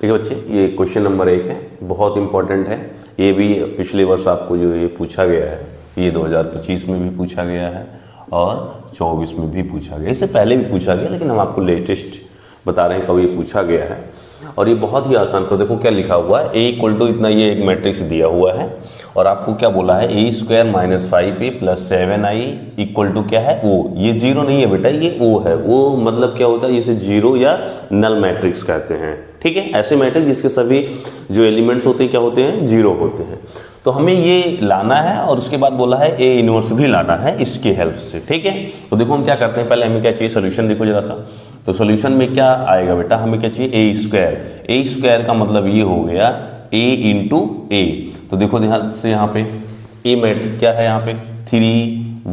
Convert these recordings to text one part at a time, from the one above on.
देखिए बच्चे, ये क्वेश्चन नंबर 1 है, बहुत इंपॉर्टेंट है। ये भी पिछले वर्ष आपको जो ये पूछा गया है, ये 2025 में भी पूछा गया है और 24 में भी पूछा गया। इससे पहले भी पूछा गया, लेकिन हम आपको लेटेस्ट बता रहे हैं कब ये पूछा गया है। और ये बहुत ही आसान। तो देखो क्या लिखा हुआ है, ए इक्वल टू इतना, ये एक मैट्रिक्स दिया हुआ है और आपको क्या बोला है, A square minus 5a plus 7i equal to क्या है, ओ। ये जीरो नहीं है बेटा, ये ओ है। ओ मतलब क्या होता है, इसे जीरो या नल मैट्रिक्स कहते हैं। ठीक है, ऐसे मैट्रिक्स जिसके सभी जो एलिमेंट्स होते हैं क्या होते हैं, जीरो होते हैं। तो हमें ये लाना है और उसके बाद बोला है ए इनवर्स भी लाना है इसकी हेल्प से। ठीक है, तो देखो हम क्या करते हैं, पहले हमें क्या चाहिए, सोल्यूशन देखो जरा सा। तो सोल्यूशन में क्या आएगा बेटा, हमें क्या चाहिए, ए स्क्वायर। ए स्क्वायर का मतलब ये हो गया ए इंटू ए। तो देखो ध्यान से यहाँ पे ए मैट्रिक्स क्या है, यहाँ पे 3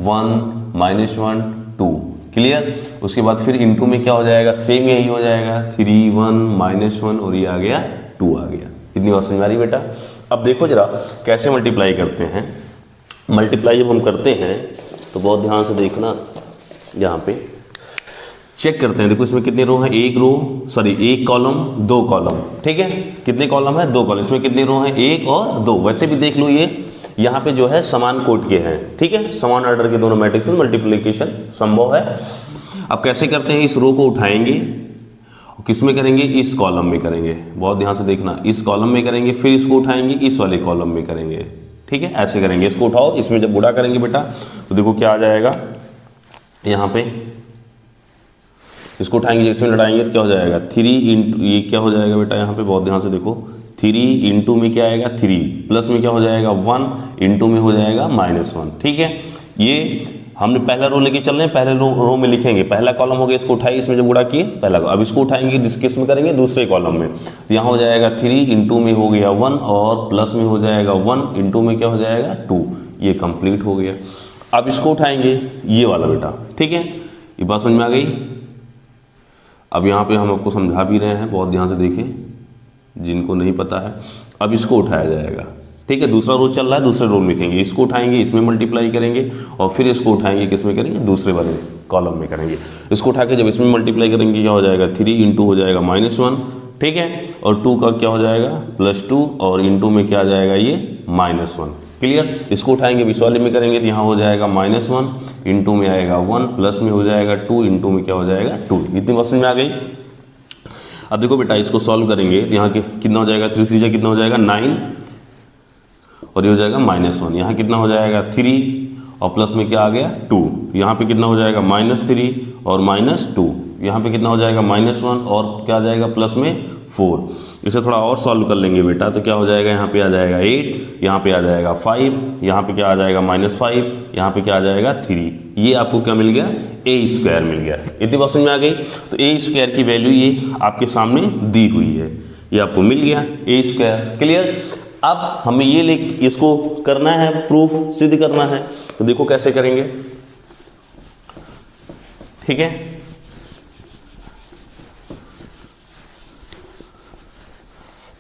1 -1 2। क्लियर। उसके बाद फिर इंटू में क्या हो जाएगा, सेम यही हो जाएगा 3 1 -1 और ये आ गया 2 आ गया। इतनी बात समझ आ रही बेटा। अब देखो जरा कैसे मल्टीप्लाई करते हैं। मल्टीप्लाई जब हम करते हैं तो बहुत ध्यान से देखना, यहाँ पे चेक करते हैं। देखो इसमें कितने रो हैं, एक कॉलम 2 कॉलम। ठीक है, कितने कॉलम है, 2 कॉलम। इसमें कितने रो हैं, 1 और 2। वैसे भी देख लो, ये यहाँ पे जो है समान कोट के हैं। ठीक है, समान ऑर्डर के दोनों मैट्रिक्स में मल्टीप्लिकेशन संभव है। अब कैसे करते हैं, इस रो को उठाएंगे, किस में करेंगे, इस कॉलम में करेंगे। बहुत ध्यान से देखना, इस कॉलम में करेंगे, फिर इसको उठाएंगे, इस वाले कॉलम में करेंगे। ठीक है, ऐसे करेंगे। इसको उठाओ, इसमें जब गुणा करेंगे बेटा तो देखो क्या आ जाएगा, यहाँ पे इसको उठाएंगे, इसमें लड़ाएंगे तो क्या हो जाएगा, 3 इंटू, ये क्या हो जाएगा बेटा, यहाँ पे बहुत ध्यान से देखो, 3 इंटू में क्या आएगा 3, प्लस में क्या हो जाएगा 1, इंटू में हो जाएगा -1। ठीक है, ये हमने पहला रो लेके चल रहे हैं, पहले रो में लिखेंगे, पहला कॉलम हो गया, इसको उठाइए, इसमें जब गुणा किए पहला। अब इसको उठाएंगे, किस में करेंगे, दूसरे कॉलम में। तो यहाँ हो जाएगा 3, इंटू में हो गया 1 और प्लस में हो जाएगा 1, इंटू में क्या हो जाएगा 2। ये कंप्लीट हो गया। अब इसको उठाएंगे, ये वाला बेटा। ठीक है, ये बात समझ में आ गई। अब यहाँ पे हम आपको समझा भी रहे हैं, बहुत ध्यान से देखें जिनको नहीं पता है। अब इसको उठाया जाएगा। ठीक है, दूसरा रो चल रहा है, दूसरे रो में लिखेंगे, इसको उठाएंगे, इसमें मल्टीप्लाई करेंगे और फिर इसको उठाएंगे, किस में करेंगे, दूसरे वाले कॉलम में करेंगे। इसको उठा के जब इसमें मल्टीप्लाई करेंगे क्या हो जाएगा, 3 इंटू हो जाएगा -1। ठीक है, और 2 का क्या हो जाएगा +2 और इंटू में क्या आ जाएगा, ये -1। क्लियर। इसको उठाएंगे, इस वाले में करेंगे तो यहाँ हो जाएगा -1, इंटू में आएगा 1, प्लस में हो जाएगा 2, इंटू में क्या हो जाएगा 2। इतनी बात समझ में आ गई। अब देखो बेटा, इसको सॉल्व करेंगे तो यहाँ के कितना हो जाएगा, 3 3 कितना हो जाएगा 9 और ये हो जाएगा -1। यहाँ कितना हो जाएगा 3 और प्लस में क्या आ गया 2। यहाँ पे कितना हो जाएगा -3 और -2। यहाँ पे कितना हो जाएगा -1 और क्या आ जाएगा प्लस में 4। इसे थोड़ा और सॉल्व कर लेंगे बेटा तो क्या हो जाएगा, यहाँ पे आ जाएगा 8, यहाँ पे आ जाएगा 5, यहाँ पे क्या आ जाएगा -5, यहाँ पे क्या आ जाएगा 3। ये आपको क्या मिल गया, ए स्क्वायर मिल गया। इतनी बात समझ में आ गई। तो ए स्क्वायर की वैल्यू ये आपके सामने दी हुई है, ये आपको मिल गया ए स्क्वायर। क्लियर। अब हमें ये इसको करना है, प्रूफ सिद्ध करना है। तो देखो कैसे करेंगे। ठीक है,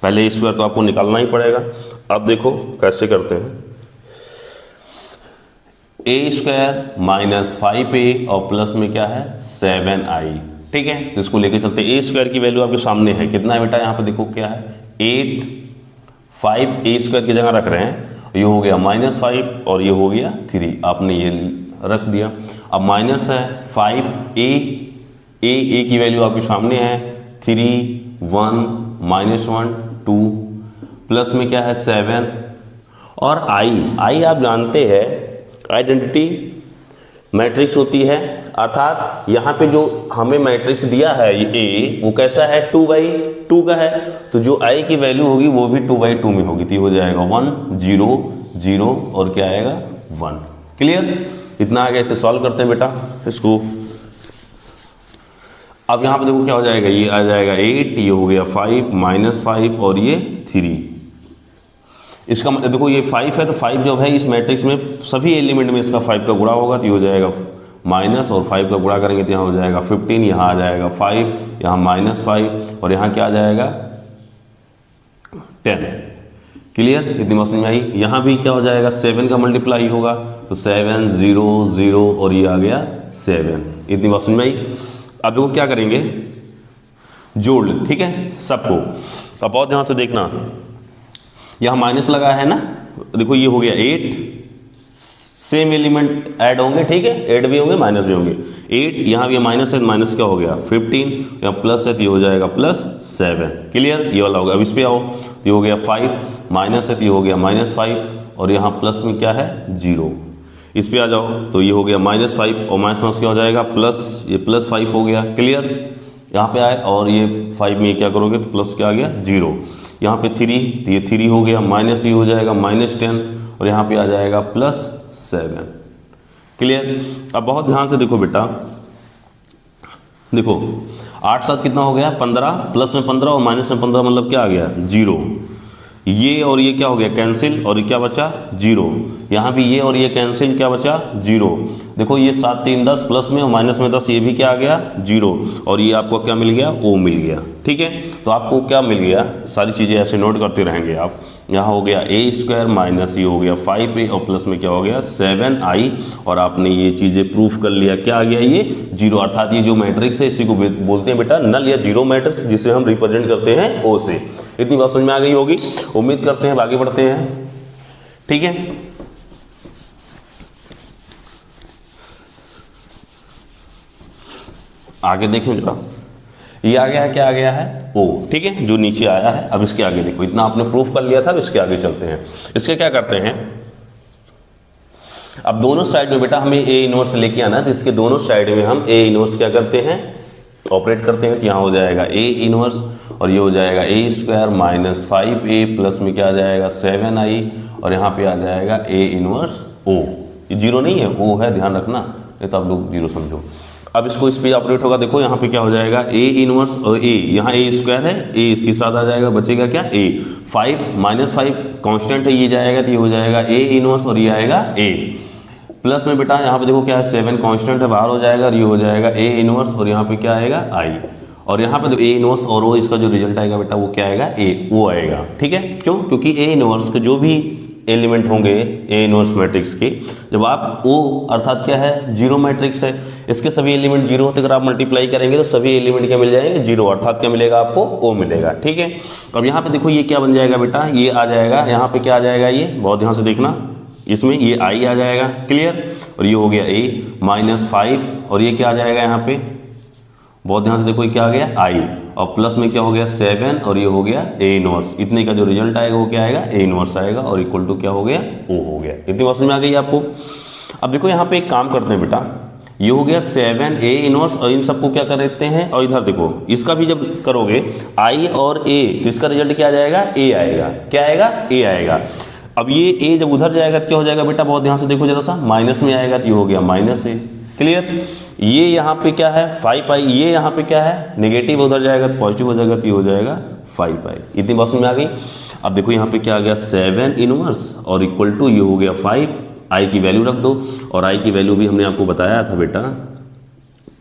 पहले ए स्क्वायर तो आपको निकालना ही पड़ेगा। अब देखो कैसे करते हैं, ए स्क्वायर -5a और प्लस में क्या है 7i। ठीक है, तो इसको लेके चलते हैं। ए स्क्वायर की वैल्यू आपके सामने है, कितना है बेटा, यहाँ पे देखो क्या है 8, 5 ए स्क्वायर की जगह रख रहे हैं, ये हो गया -5 और ये हो गया 3, आपने ये रख दिया। अब माइनस है 5a, ए की वैल्यू आपके सामने है 3 1 -1 2, प्लस में क्या है 7 और आई आप जानते हैं आइडेंटिटी मैट्रिक्स होती है। अर्थात यहाँ पे जो हमें मैट्रिक्स दिया है ये ए, वो कैसा है 2/2 का है। तो जो आई की वैल्यू होगी वो भी 2/2 में होगी। तो ये हो जाएगा 1 0 0 और क्या आएगा 1। क्लियर। इतना आगे ऐसे सॉल्व करते हैं बेटा इसको। अब यहाँ पे देखो क्या हो जाएगा, ये आ जाएगा 8, ये हो गया 5 -5 और ये 3। इसका मतलब देखो ये 5 है, तो 5 जब है इस मैट्रिक्स में सभी एलिमेंट में इसका 5 का गुणा होगा तो ये हो जाएगा माइनस, और 5 का गुणा करेंगे तो यहाँ हो जाएगा 15, यहाँ आ जाएगा 5, यहाँ -5 और यहाँ क्या आ जाएगा 10। क्लियर। इतनी बात समझ में आई। यहाँ भी क्या हो जाएगा 7 का मल्टीप्लाई होगा तो 7 0 0 और ये आ गया 7। इतनी बात समझ में आई। अब देखो क्या करेंगे, जोड़ ले, ठीक है सबको। अब बहुत ध्यान से देखना, यहाँ माइनस लगा है ना, देखो ये हो गया 8, सेम एलिमेंट ऐड होंगे, ठीक है, ऐड भी होंगे माइनस भी होंगे। 8 यहाँ भी माइनस है, माइनस क्या हो गया 15, यहाँ प्लस है तो ये हो जाएगा +7, क्लियर, ये वाला होगा। अब इस पे आओ तो ये हो गया 5, माइनस है तो ये हो गया -5, और यहाँ प्लस में क्या है 0। इस पे आ जाओ तो ये हो गया -5 और माइनस क्या हो जाएगा प्लस, ये +5 हो गया, क्लियर। यहाँ पे आए और ये 5 में क्या करोगे तो प्लस क्या आ गया 0। यहाँ पे 3 तो ये 3 हो गया, माइनस ये हो जाएगा -10, और यहाँ पे आ जाएगा +7, क्लियर। अब बहुत ध्यान से देखो बेटा, देखो 8 7 कितना हो गया 15, प्लस में 15 और माइनस में 15 मतलब क्या आ गया 0। ये और ये क्या हो गया कैंसिल, और ये क्या बचा 0। यहाँ भी ये और ये कैंसिल, क्या बचा 0। देखो ये 7 3 10, प्लस में और माइनस में 10, ये भी क्या आ गया 0, और ये आपको क्या मिल गया O मिल गया, ठीक है। तो आपको क्या मिल गया, सारी चीज़ें ऐसे नोट करते रहेंगे आप। यहाँ हो गया a² माइनस ये हो गया 5a, और प्लस में क्या हो गया 7i, और आपने ये चीज़ें प्रूफ कर लिया, क्या आ गया ये 0, अर्थात ये जो मैट्रिक्स है इसी को बोलते हैं बेटा नल या जीरो मैट्रिक्स, जिसे हम रिप्रेजेंट करते हैं O से। इतनी बात समझ में आ गई होगी, उम्मीद करते हैं। आगे बढ़ते हैं, ठीक है। आगे देखिए जरा, ये आ गया है, क्या आ गया है O, ठीक है, जो नीचे आया है। अब इसके आगे देखो, इतना आपने प्रूफ कर लिया था, अब इसके आगे चलते हैं। इसके क्या करते हैं, अब दोनों साइड में बेटा हमें A इनवर्स लेके आना है, तो इसके दोनों साइड में हम A इनवर्स क्या करते हैं ऑपरेट करते हैं। तो यहाँ हो जाएगा A इनवर्स, और ये हो जाएगा a² माइनस 5a, प्लस में क्या आ जाएगा 7i, और यहाँ पे आ जाएगा A इनवर्स O। ये 0 नहीं है, O है, ध्यान रखना, नहीं तो आप लोग 0 समझो। अब इसको इस पे ऑपरेट होगा, देखो यहाँ पे क्या हो जाएगा A इनवर्स, और A यहाँ a² है, A इसके साथ आ जाएगा, बचेगा क्या A। 5 -5 कांस्टेंट है, ये जाएगा तो ये हो जाएगा A इनवर्स, और ये आएगा A। प्लस में बेटा यहाँ पे देखो क्या है 7 कांस्टेंट है, बाहर हो जाएगा, और ये हो जाएगा A इनवर्स, और यहाँ पे क्या आएगा I। और यहाँ पे A इनवर्स और O, इसका जो रिजल्ट आएगा बेटा वो क्या आएगा A, वो आएगा, ठीक है। क्यों, क्योंकि A इनवर्स के जो भी एलिमेंट होंगे A इनवर्स मैट्रिक्स के, जब आप O अर्थात क्या है जीरो मैट्रिक्स है, इसके सभी एलिमेंट जीरो होते, अगर आप मल्टीप्लाई करेंगे तो सभी एलिमेंट क्या मिल जाएंगे जीरो, अर्थात क्या मिलेगा आपको O मिलेगा, ठीक है। अब यहाँ पे देखो ये क्या बन जाएगा बेटा, ये आ जाएगा, यहाँ पे क्या आ जाएगा, ये बहुत ध्यान से देखना, इसमें ये I आ जाएगा, क्लियर, और ये हो गया A -5, और ये क्या आ जाएगा यहाँ पे, बहुत ध्यान से देखो ये क्या आ गया I, और प्लस में क्या हो गया 7, और ये हो गया A इनवर्स। इतने का जो रिजल्ट आएगा वो क्या आएगा A इनवर्स आएगा, और इक्वल टू क्या हो गया O हो गया। इतनी बात समझ में आ गई आपको। अब देखो यहाँ पे एक काम करते हैं बेटा, ये हो गया 7A इनवर्स, और इन सबको क्या कर देते हैं, और इधर देखो इसका भी जब करोगे I और A, तो इसका रिजल्ट क्या आ जाएगा A आएगा, क्या आएगा A आएगा। अब ये A जब उधर जाएगा तो क्या हो जाएगा बेटा, बहुत ध्यान से देखो जरा सा, माइनस में आएगा तो ये हो गया -A, क्लियर। ये यहाँ पे क्या है 5i, ये यहाँ पे क्या है नेगेटिव, उधर जाएगा तो पॉजिटिव हो जाएगा, तो ये हो जाएगा 5i। इतनी बात समझ में आ गई। अब देखो यहाँ पे क्या आ गया 7 इनवर्स, और इक्वल टू ये हो गया 5, i की वैल्यू रख दो, और i की वैल्यू भी हमने आपको बताया था बेटा,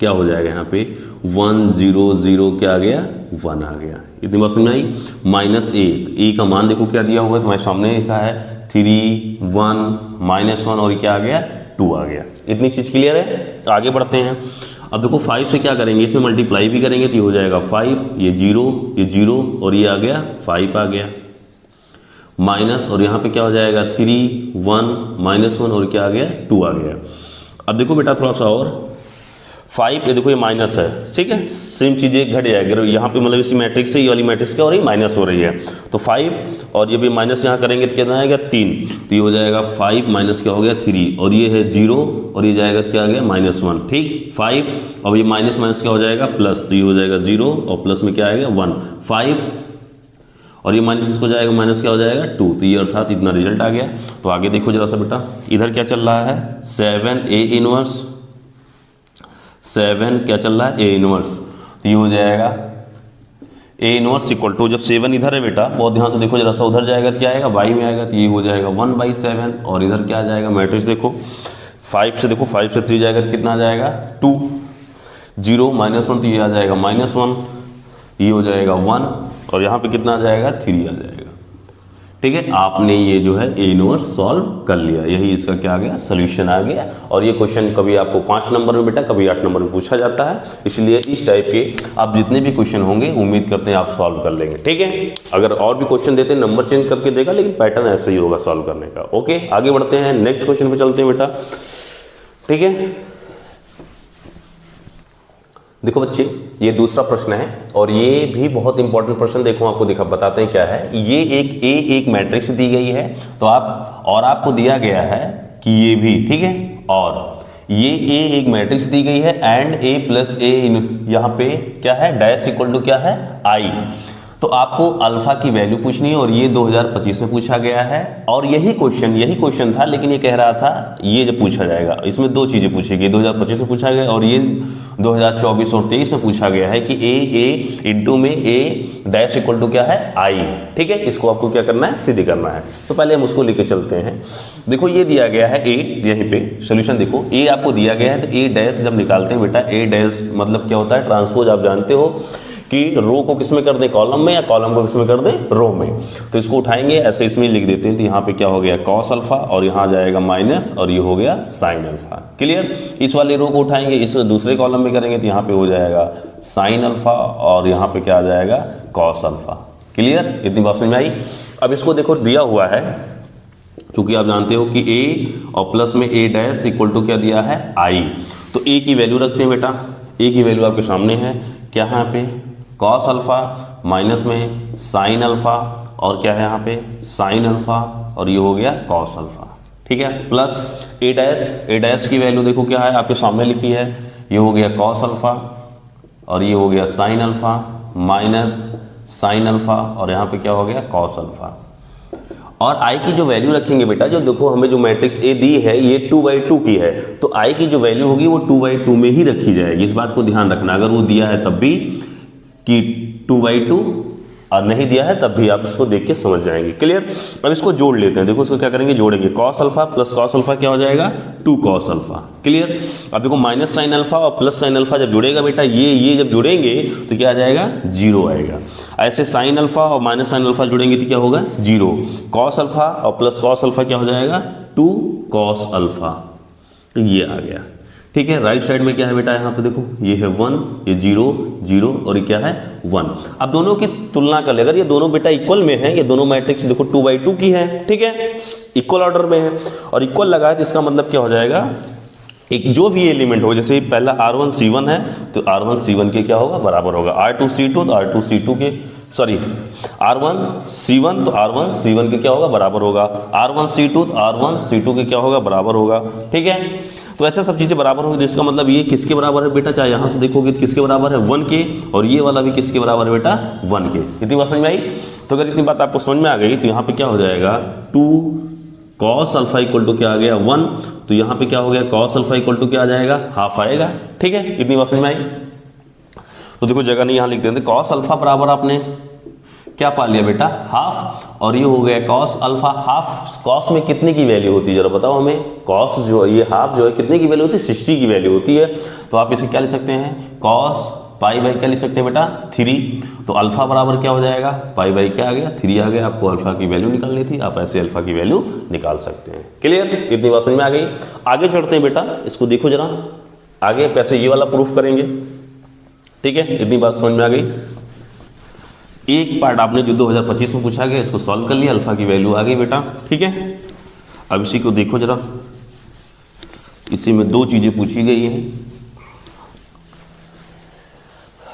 क्या हो जाएगा यहाँ पे 1 0 0, क्या आ गया 1 आ गया। इतनी बात समझ में आई। -a, ए का मान देखो क्या दिया हुआ है तुम्हारे सामने, लिखा है 3 1 -1, और क्या आ गया 2 आ गया। इतनी चीज़ क्लियर है। तो आगे बढ़ते हैं। अब देखो 5 से क्या करेंगे, इसमें मल्टीप्लाई भी करेंगे तो ये हो जाएगा 5, ये 0 और ये आ गया 5 आ गया, माइनस, और यहाँ पे क्या हो जाएगा 3 1 -1, और क्या आ गया 2 आ गया। अब देखो बेटा थोड़ा सा और 5, ये देखो ये माइनस है, ठीक है, सेम चीज़ें घट जाएगी यहाँ पे, मतलब इसी मैट्रिक्स से ये वाली मैट्रिक्स क्या हो रही है माइनस हो रही है, तो 5 और ये भी माइनस यहाँ करेंगे तो कितना आएगा 3, तो ये हो जाएगा 5 माइनस क्या हो गया 3, और ये है 0 और ये जाएगा तो क्या आ गया -1, ठीक 5, अब ये माइनस माइनस क्या हो जाएगा प्लस, तो ये हो जाएगा 0 और प्लस में क्या आएगा 1, 5 और ये माइनस इसको जाएगा माइनस क्या हो जाएगा 2, तो ये अर्थात इतना रिजल्ट आ गया। तो आगे देखो जरा सा बेटा, इधर क्या चल रहा है 7A इनवर्स, 7 क्या चल रहा है A इनवर्स, तो ये हो जाएगा A इनवर्स इक्वल टू, जब 7 इधर है बेटा बहुत ध्यान से देखो जरा सा, उधर जाएगा तो क्या आएगा y में आएगा, तो ये हो जाएगा 1/7, और इधर क्या आ जाएगा मैट्रिक्स देखो 5 से, देखो 5 से 3 जाएगा तो कितना आ जाएगा 2, 0 -1, तो ये आ जाएगा -1, ये हो जाएगा 1, और यहाँ पे कितना आ जाएगा 3 आ जाएगा, ठीक है, आपने ये जो है ए इनवर्स सॉल्व कर लिया, यही इसका क्या आ गया, सोल्यूशन आ गया। और ये क्वेश्चन कभी आपको 5 नंबर में बेटा, कभी 8 नंबर में पूछा जाता है, इसलिए इस टाइप के आप जितने भी क्वेश्चन होंगे उम्मीद करते हैं आप सॉल्व कर लेंगे। ठीक है, अगर और भी क्वेश्चन देते हैं नंबर चेंज करके देगा, लेकिन पैटर्न ऐसे ही होगा सॉल्व करने का। ओके, आगे बढ़ते हैं, नेक्स्ट क्वेश्चन पे चलते हैं बेटा। ठीक है, देखो बच्चे, ये दूसरा प्रश्न है और ये भी बहुत इंपॉर्टेंट प्रश्न। देखो आपको देखा बताते हैं क्या है। ये एक मैट्रिक्स दी गई है, तो आपको दिया गया है कि ये भी, ठीक है, और ये एक मैट्रिक्स दी गई है एंड ए प्लस ए यहाँ पे क्या है, डैश इक्वल टू क्या है, आई। तो आपको अल्फा की वैल्यू पूछनी है और ये 2025 में पूछा गया है। और यही क्वेश्चन था, लेकिन ये कह रहा था ये जब पूछा जाएगा, इसमें 2 चीजें पूछी गई, 2025 में पूछा गया और ये 2024 और 23 में पूछा गया है कि ए इंटू में ए डैश इक्वल टू क्या है, आई। ठीक है, इसको आपको क्या करना है, सिद्ध करना है। तो पहले हम उसको लेके चलते हैं। देखो ये दिया गया है ए, यहीं पे सोल्यूशन देखो, ए आपको दिया गया है, तो ए डैश जब निकालते हैं बेटा, ए डैश मतलब क्या होता है, ट्रांसपोज आप जानते हो कि रो को किस में कर दें, कॉलम में, या कॉलम को किस में कर दें, रो में। तो इसको उठाएंगे ऐसे, इसमें लिख देते हैं, तो यहाँ पे क्या हो गया, कॉस अल्फा, और यहाँ जाएगा माइनस, और ये हो गया साइन अल्फा। क्लियर, इस वाले रो को उठाएंगे, इस दूसरे कॉलम में करेंगे, तो यहाँ पे हो जाएगा साइन अल्फा, और यहाँ पे क्या आ जाएगा, कॉस अल्फा। क्लियर, इतनी बात समझ में आई। अब इसको देखो दिया हुआ है, क्योंकि आप जानते हो कि ए और प्लस में ए डैश इक्वल टू क्या दिया है, आई। तो ए की वैल्यू रखते हैं बेटा, ए की वैल्यू आपके सामने है, क्या है यहाँ पे, कॉस अल्फा, माइनस में साइन अल्फा, और क्या है यहाँ पे, साइन अल्फा, और ये हो गया कॉस अल्फा। ठीक है, प्लस ए डैश की वैल्यू देखो क्या है, आपके सामने लिखी है, ये हो गया कॉस अल्फा, और ये हो गया sine alpha, minus sine alpha, और यहाँ पे क्या हो गया, कॉस अल्फा। और आई की जो वैल्यू रखेंगे बेटा, जो देखो हमें जो मैट्रिक्स ए दी है ये 2/2 की है, तो आई की जो वैल्यू होगी वो 2/2 में ही रखी जाएगी। इस बात को ध्यान रखना, अगर वो दिया है तब भी कि 2/2, और नहीं दिया है तब भी आप इसको देख के समझ जाएंगे। क्लियर, अब इसको जोड़ लेते हैं। देखो इसको क्या करेंगे, जोड़ेंगे, cos alpha plus cos alpha क्या हो जाएगा, 2 कॉस अल्फा। क्लियर, अब देखो माइनस साइन अल्फा और प्लस साइन अल्फा जब जुड़ेगा बेटा, ये जब जुड़ेंगे तो क्या आ जाएगा, 0 आएगा। ऐसे साइन अल्फा और माइनस साइन अल्फा जुड़ेंगे तो क्या होगा, 0। कॉस अल्फा और प्लस कॉस अल्फा क्या हो जाएगा, 2 कॉस अल्फा। तो ये आ गया। ठीक है, राइट साइड में क्या है बेटा, यहाँ पे देखो ये है 1, ये 0 0, और ये क्या है 1। अब दोनों की तुलना कर ले, अगर ये दोनों बेटा इक्वल में है, ये दोनों मैट्रिक्स देखो 2/2 की है, ठीक है, इक्वल ऑर्डर में है, और इक्वल लगा है, तो इसका मतलब क्या हो जाएगा, एक जो भी एलिमेंट हो, जैसे पहला R1C1 है तो R1C1 के क्या होगा, बराबर होगा, R2C2 तो R2C2 के, सॉरी R1C1 तो R1C1 के क्या होगा, बराबर होगा, R1C2 तो R1C2 के क्या होगा, बराबर होगा। ठीक है, तो ऐसा सब चीज़ें बराबर होंगी, जिसका मतलब ये किसके बराबर है बेटा, चाहे यहाँ से देखोगे तो किसके बराबर है, 1 के, और ये वाला भी किसके बराबर है बेटा, 1 के। इतनी बात समझ में आई। तो अगर इतनी बात आपको समझ में आ गई, तो यहाँ पे क्या हो जाएगा, 2 कॉस अल्फा इक्वल टू क्या आ गया, 1, तो यहाँ पे क्या हो गया, कॉस अल्फा इक्वल टू क्या आ जाएगा, हाफ आएगा। ठीक है, इतनी बात समझ में आई। तो देखो जगह नहीं, यहाँ लिख देते, कॉस अल्फा बराबर आपने क्या पा लिया बेटा, हाफ, और ये हो गया कॉस अल्फा हाफ। कॉस में कितने की वैल्यू होती है जरा बताओ हमें, कॉस जो है, ये हाफ जो है कितने की वैल्यू होती है, 60 की वैल्यू होती है। तो आप इसे क्या लिख सकते हैं, कॉस पाई बाई क्या लिख सकते हैं बेटा, 3। तो अल्फा बराबर क्या हो जाएगा, पाई बाई क्या आ गया, 3 आ गया। आपको अल्फा की वैल्यू निकालनी थी, आप ऐसे अल्फा की वैल्यू निकाल सकते हैं। क्लियर, इतनी बात समझ में आ गई। आगे चढ़ते हैं बेटा, इसको देखो जरा, आगे कैसे ये वाला प्रूफ करेंगे। ठीक है, इतनी बात समझ में आ गई। एक पार्ट आपने जो 2025 में पूछा गया, इसको सॉल्व कर लिया, अल्फा की वैल्यू आ गई बेटा। ठीक है, अब इसी को देखो जरा, इसी में 2 चीजें पूछी गई हैं,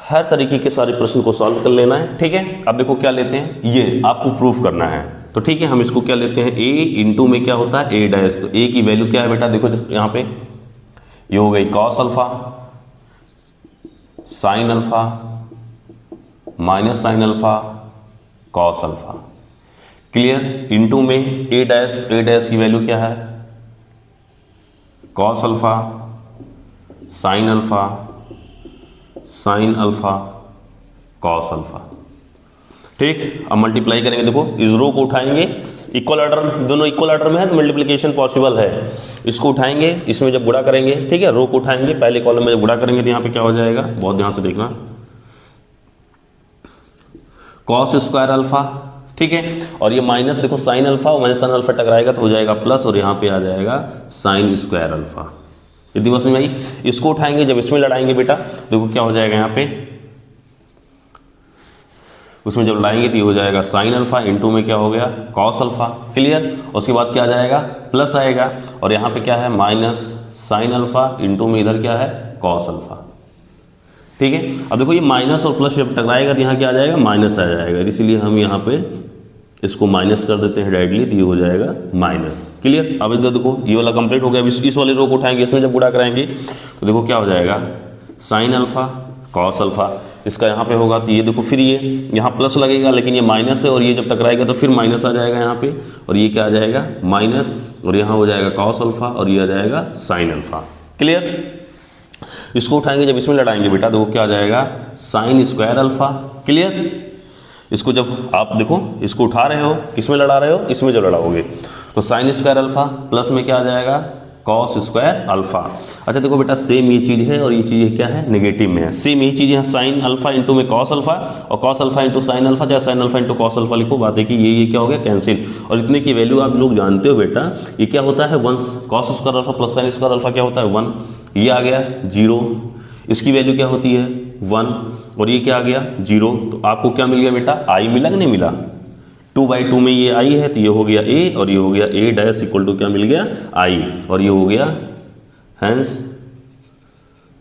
हर तरीके के सारे प्रश्न को सॉल्व कर लेना है। ठीक है, अब देखो क्या लेते हैं, ये आपको प्रूफ करना है। तो ठीक है, हम इसको क्या लेते हैं, ए इंटू में क्या होता है, ए डैश। तो ए की वैल्यू क्या है बेटा, देखो यहाँ पे ये हो गई cos alpha, sine alpha, minus sine alpha, cos alpha. Clear, into में ए डैश की वैल्यू क्या है, cos alpha, sine alpha, sine alpha, cos alpha. ठीक, अब मल्टीप्लाई करेंगे, देखो इस रो को उठाएंगे, इक्वल ऑर्डर, दोनों इक्वल ऑर्डर में है तो मल्टीप्लिकेशन पॉसिबल है। इसको उठाएंगे, इसमें जब गुणा करेंगे, ठीक है, रो को उठाएंगे, पहले कॉलम में जब गुणा करेंगे तो यहाँ पे क्या हो जाएगा, बहुत ध्यान से देखना, कॉस स्क्वायर अल्फा ठीक है। और ये माइनस देखो साइन अल्फा और माइनस साइन अल्फा टकराएगा तो हो जाएगा प्लस, और यहाँ पे आ जाएगा साइन स्क्वायर अल्फा। इतनी बात समझ में आई। इसको उठाएंगे जब इसमें लड़ाएंगे बेटा, देखो क्या हो जाएगा यहाँ पे, उसमें जब लाएंगे तो ये हो जाएगा साइन अल्फा, इनटू में क्या हो गया कॉस अल्फा। क्लियर। उसके बाद क्या आ जाएगा प्लस आएगा, और यहाँ पे क्या है माइनस साइन अल्फा, इनटू में इधर क्या है कॉस अल्फा। ठीक है। अब देखो ये माइनस और प्लस जब टकराएगा तो यहाँ क्या आ जाएगा माइनस आ जाएगा, इसीलिए हम यहाँ पे इसको माइनस कर देते हैं डायरेक्टली, तो ये हो जाएगा माइनस। क्लियर। अब इधर देखो ये वाला कंप्लीट हो गया। इस वाले रो को उठाएंगे, इसमें जब गुणा कराएंगे तो देखो क्या हो जाएगा साइन अल्फा कॉस अल्फा, इसका यहाँ पे होगा तो ये देखो फिर ये यहाँ प्लस लगेगा, लेकिन ये माइनस है, और ये जब टकराएगा तो फिर माइनस आ जाएगा यहाँ पे, और ये क्या आ जाएगा माइनस, और यहाँ हो जाएगा कॉस अल्फा, और ये आ जाएगा साइन अल्फा। क्लियर। इसको उठाएंगे जब इसमें लड़ाएंगे बेटा, देखो क्या आ जाएगा साइन स्क्वायर अल्फा। क्लियर। इसको जब आप देखो इसको उठा रहे हो, किसमें लड़ा रहे हो, इसमें जब लड़ाओगे तो साइन स्क्वायर अल्फा प्लस में क्या आ जाएगा कॉस स्क्वायर अल्फा। अच्छा देखो बेटा सेम ये चीज़ है और ये चीज़ क्या है नेगेटिव में है, सेम यही चीज़ है साइन अल्फा इंटू में कॉस अल्फा, और cos alpha into sine alpha, चाहे sine alpha into cos alpha लिखो, बात है कि ये क्या हो गया कैंसिल। और इतने की वैल्यू आप लोग जानते हो बेटा, ये क्या होता है 1, cos square alpha plus sine square alpha क्या होता है 1, ये आ गया 0, इसकी वैल्यू क्या होती है 1, और ये क्या आ गया 0। तो आपको क्या मिल गया बेटा आई मिला कि नहीं मिला, 2/2 में ये आई है तो ये हो गया a, और ये हो गया a डैश इक्वल टू क्या मिल गया i, और ये हो गया हैंस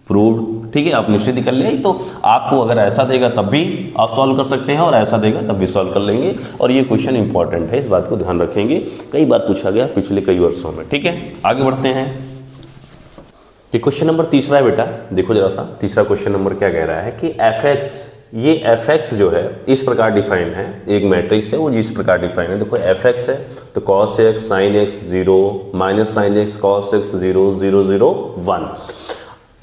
प्रूव्ड। ठीक है। आप निश्चित कर ले, तो आपको अगर ऐसा देगा तब भी आप सॉल्व कर सकते हैं, और ऐसा देगा तब भी सॉल्व कर लेंगे। और ये क्वेश्चन इंपॉर्टेंट है, इस बात को ध्यान रखेंगे, कई बार पूछा गया पिछले कई वर्षों में। ठीक है। आगे बढ़ते हैं। ये क्वेश्चन नंबर तीसरा है बेटा, देखो जरा सा तीसरा क्वेश्चन नंबर क्या कह रहा है कि fx, ये fx जो है इस प्रकार डिफाइन है, एक मैट्रिक्स है वो जिस प्रकार डिफाइन है, देखो fx है तो cos x sin x 0 minus sine x cos x 0 0 0 1।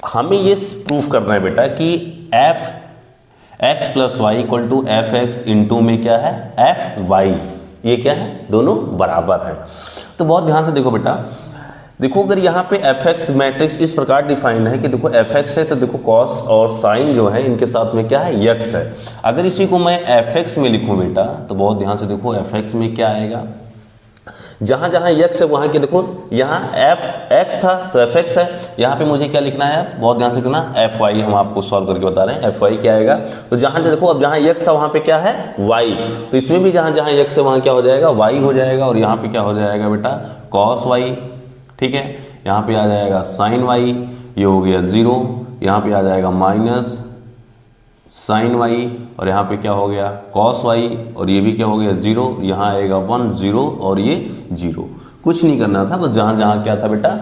हमें ये प्रूफ करना है बेटा कि f(x + y) = f(x) इंटू में क्या है f(y), ये क्या है दोनों बराबर है। तो बहुत ध्यान से देखो बेटा, देखो अगर यहाँ पे fx मैट्रिक्स इस प्रकार डिफाइन है कि देखो fx है तो देखो cos और sin जो है इनके साथ में क्या है x है। अगर इसी को मैं fx में लिखूं बेटा तो बहुत ध्यान से देखो fx में क्या आएगा, जहां जहां x है वहां के देखो, यहाँ fx था तो fx है, यहाँ पे मुझे क्या लिखना है बहुत ध्यान से लिखना fy, हम आपको सॉल्व करके बता रहे हैं fy क्या आएगा। तो जहां देखो अब जहां x था वहां पे क्या है y, तो इसमें भी जहां जहां x है वहां क्या हो जाएगा y हो जाएगा, और यहाँ पे क्या हो जाएगा बेटा cos y। ठीक है। यहाँ पे आ जाएगा साइन y, ये हो गया 0, यहाँ पे आ जाएगा माइनस साइन y, और यहाँ पे क्या हो गया cos y, और ये भी क्या हो गया 0, यहाँ आएगा 1 0, और ये 0। कुछ नहीं करना था, बस जहाँ जहाँ क्या था बेटा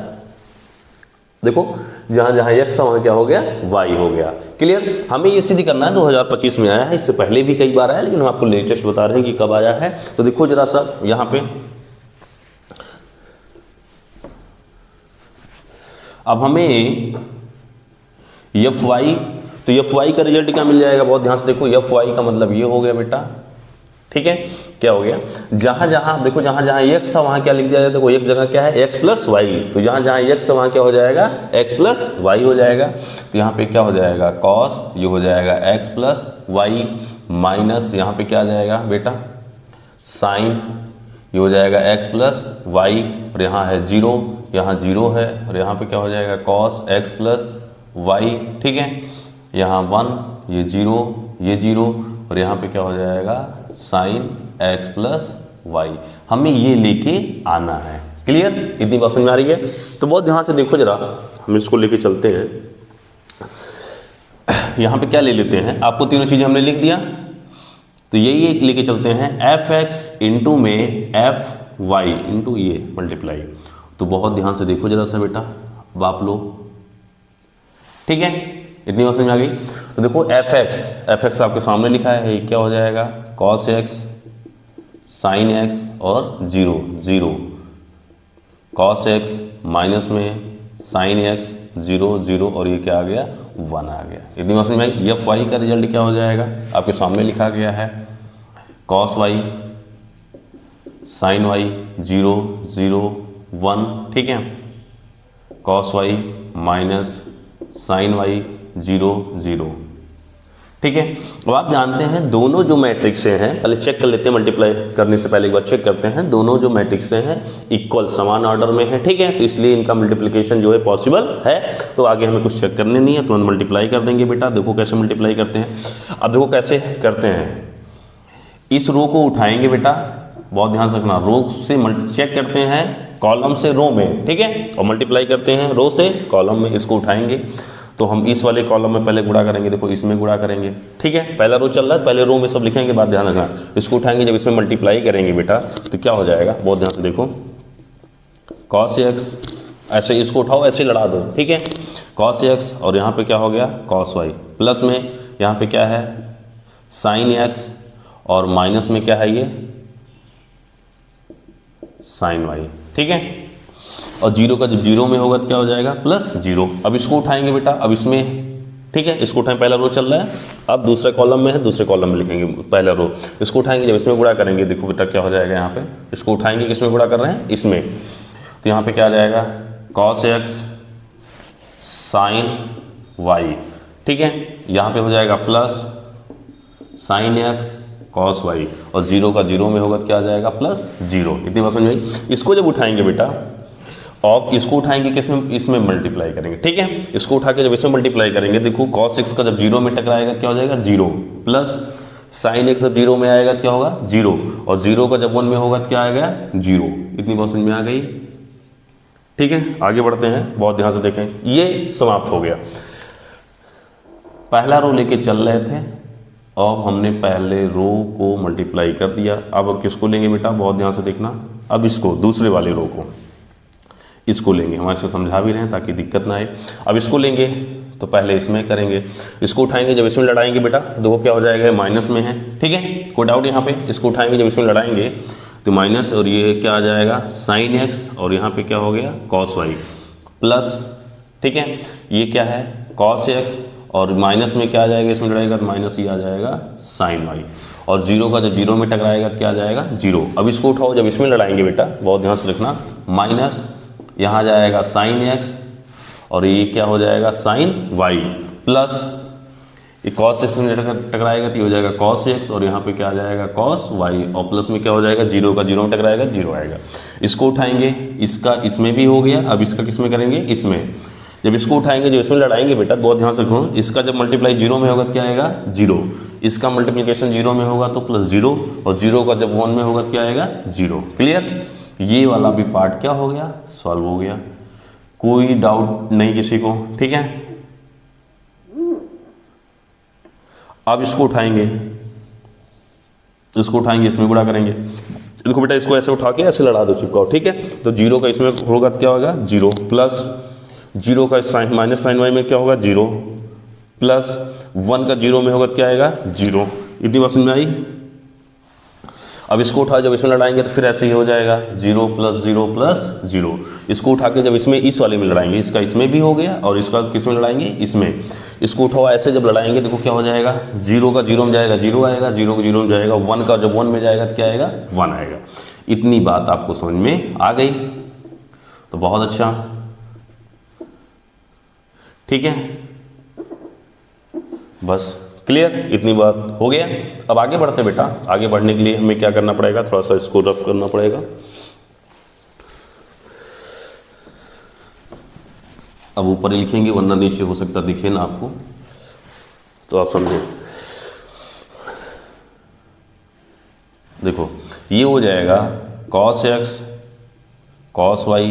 देखो, जहाँ जहाँ x था वहाँ क्या हो गया y हो गया। क्लियर। हमें ये सिद्ध करना है, 2025 में आया है, इससे पहले भी कई बार आया, लेकिन हम आपको लेटेस्ट बता रहे हैं कि कब आया है। तो देखो जरा सा यहाँ पे, अब हमें fy, तो fy का रिजल्ट क्या मिल जाएगा बहुत ध्यान से देखो, fy का मतलब ये हो गया बेटा। ठीक है। क्या हो गया, जहां जहां देखो जहां जहां x था वहां क्या लिख दिया जाए, देखो एक जगह क्या है x + y, तो जहां जहां x है वहां क्या हो जाएगा x + y हो जाएगा। तो यहाँ पे क्या हो जाएगा cos, ये हो जाएगा x + y, माइनस यहाँ पे क्या आ जाएगा बेटा साइन, ये हो जाएगा x + y, और यहाँ है 0, यहाँ 0 है, और यहाँ पे क्या हो जाएगा cos x + y। ठीक है। यहाँ 1, ये 0, ये 0, और यहाँ पे क्या हो जाएगा sin x + y। हमें ये लेके आना है। क्लियर। इतनी बात समझ में आ रही है। तो बहुत ध्यान से देखो जरा, हम इसको लेके चलते हैं। यहाँ पे क्या ले लेते हैं, आपको तीनों चीजें हमने लिख दिया, तो यही एक लेके चलते हैं fx इंटू में fy इंटू ये मल्टीप्लाई। तो बहुत ध्यान से देखो जरा सा बेटा बाप लोग। ठीक है। इतनी बात समझ में आ गई। तो देखो fx आपके सामने लिखा है, ये क्या हो जाएगा cos x sin x और 0 0, cos x माइनस में sin x 0 0, और ये क्या आ गया 1 आ गया। इतनी बात समझ में आई। fy का रिजल्ट क्या हो जाएगा आपके सामने लिखा गया है, cos y sin y 0 0 1। ठीक है। cos y minus sin y 0 0। ठीक है। अब आप जानते हैं दोनों जो मैट्रिक्सें हैं, पहले चेक कर लेते हैं, मल्टीप्लाई करने से पहले एक बार चेक करते हैं, दोनों जो मैट्रिक्सें हैं इक्वल समान ऑर्डर में है, ठीक है। तो इसलिए इनका मल्टीप्लिकेशन जो है पॉसिबल है। तो आगे हमें कुछ चेक करने नहीं है, तुरंत मल्टीप्लाई कर देंगे बेटा। देखो कैसे मल्टीप्लाई करते हैं। अब देखो कैसे करते हैं, इस रो को उठाएंगे बेटा, बहुत ध्यान से रखना, रो से चेक करते हैं कॉलम से रो में, ठीक है, और मल्टीप्लाई करते हैं रो से कॉलम में। इसको उठाएंगे तो हम इस वाले कॉलम में पहले गुणा करेंगे, देखो इसमें गुणा करेंगे, ठीक है। पहला रो चल रहा है, पहले रो में सब लिखेंगे, बात ध्यान रखना। इसको उठाएंगे, जब इसमें मल्टीप्लाई करेंगे बेटा तो क्या हो जाएगा, बहुत ध्यान से देखो, cos x, ऐसे इसको उठाओ, ऐसे लड़ा दो, ठीक है, cos x, और यहाँ पे क्या हो गया cos y, प्लस में यहाँ पे क्या है sin x, और माइनस में क्या है ये sin y, ठीक है। और जीरो का जब जीरो में होगा तो क्या हो जाएगा प्लस जीरो। अब इसको उठाएंगे बेटा, अब इसमें, ठीक है, इसको उठाएं, पहला रो चल रहा है, अब दूसरे कॉलम में है, दूसरे कॉलम में लिखेंगे पहला रो। इसको उठाएंगे, जब इसमें गुणा करेंगे, देखो बेटा क्या हो जाएगा यहाँ पे, इसको उठाएंगे, किसमें गुणा कर रहे हैं, इसमें, तो यहाँ पे क्या आ जाएगा cos x sin y, ठीक है। यहाँ पे हो जाएगा plus sin x cos y, और जीरो का जीरो में होगा तो क्या आ जाएगा प्लस जीरो। इतनी बात समझ में आई। इसको जब उठाएंगे बेटा, और इसको उठाएंगे किसमें, इसमें मल्टीप्लाई करेंगे, ठीक है। इसको उठा के जब इसमें मल्टीप्लाई करेंगे, देखो cos x का जब जीरो में टकराएगा तो क्या हो जाएगा जीरो, प्लस sin x जब जीरो में आएगा तो क्या होगा जीरो, और जीरो का जब 1 में होगा तो क्या आएगा जीरो। इतनी बात समझ में आ गई, ठीक है। आगे बढ़ते हैं, बहुत ध्यान से देखें, ये समाप्त हो गया। पहला रो लेके चल रहे थे, अब हमने पहले रो को मल्टीप्लाई कर दिया। अब किसको लेंगे बेटा, बहुत ध्यान से देखना, अब इसको दूसरे वाले रो को, इसको लेंगे, हम ऐसे समझा भी रहे हैं ताकि दिक्कत ना आए। अब इसको लेंगे तो पहले इसमें करेंगे, इसको उठाएंगे, जब इसमें लड़ाएंगे बेटा देखो क्या हो जाएगा, माइनस में है, ठीक है, कोई डाउट यहाँ पे। इसको उठाएंगे, जब इसमें लड़ाएंगे तो माइनस, और ये क्या आ जाएगा sin x, और यहाँ पे क्या हो गया cos y, प्लस, ठीक है, ये क्या है cos x, और माइनस में क्या आ जाएगा, इसमें लड़ाएगा तो माइनस ये आ जाएगा sin y, और जीरो का जब जीरो में टकराएगा तो क्या आ जाएगा जीरो। अब इसको उठाओ, जब इसमें लड़ाएंगे बेटा बहुत ध्यान से रखना, माइनस, यहाँ जाएगा sin x, और ये क्या हो जाएगा sin y, प्लस ये cos x में टकराएगा तो ये हो जाएगा cos x, और यहाँ पे क्या आ जाएगा cos y, और प्लस में क्या हो जाएगा जीरो का जीरो में टकराएगा जीरो आएगा। इसको उठाएंगे, इसका इसमें भी हो गया, अब इसका किस में करेंगे, इसमें। जब इसको उठाएंगे, जब इसमें लड़ाएंगे बेटा बहुत ध्यान से रखो, इसका जब मल्टीप्लाई जीरो में होगा तो क्या आएगा जीरो, इसका मल्टीप्लिकेशन जीरो में होगा तो प्लस जीरो, और जीरो का जब 1 में होगा तो क्या आएगा जीरो। क्लियर, ये वाला भी पार्ट क्या हो गया सॉल्व हो गया। कोई डाउट नहीं किसी को, ठीक है। अब इसको उठाएंगे, इसको उठाएंगे, इसमें गुणा करेंगे, देखो बेटा इसको ऐसे उठा के ऐसे लड़ा दो, चिपकाओ, ठीक है। तो जीरो का इसमें होगा तो क्या होगा जीरो, प्लस जीरो का साइन माइनस साइन वाई में क्या होगा जीरो, प्लस 1 का जीरो में होगा तो क्या आएगा जीरो। इतनी बात समझ में आई। अब इसको उठा जब इसमें लड़ाएंगे तो फिर ऐसे ही हो जाएगा zero plus zero plus zero. इसको उठा के जब इसमें इस वाले में लड़ाएंगे, इसका इसमें भी हो गया, और इसका किस में लड़ाएंगे इसमें। इसको उठाओ ऐसे जब लड़ाएंगे देखो क्या हो जाएगा, जीरो का जीरो में जाएगा जीरो आएगा, जीरो का जीरो में जाएगा 1 का जब 1 में जाएगा तो क्या आएगा 1 आएगा। इतनी बात आपको समझ में आ गई तो बहुत अच्छा, ठीक है, बस क्लियर, इतनी बात हो गया। अब आगे बढ़ते हैं बेटा। आगे बढ़ने के लिए हमें क्या करना पड़ेगा, थोड़ा सा इसको रफ करना पड़ेगा। अब ऊपर ही लिखेंगे वरना नीचे हो सकता दिखे ना आपको, तो आप समझे। देखो ये हो जाएगा cos x cos y,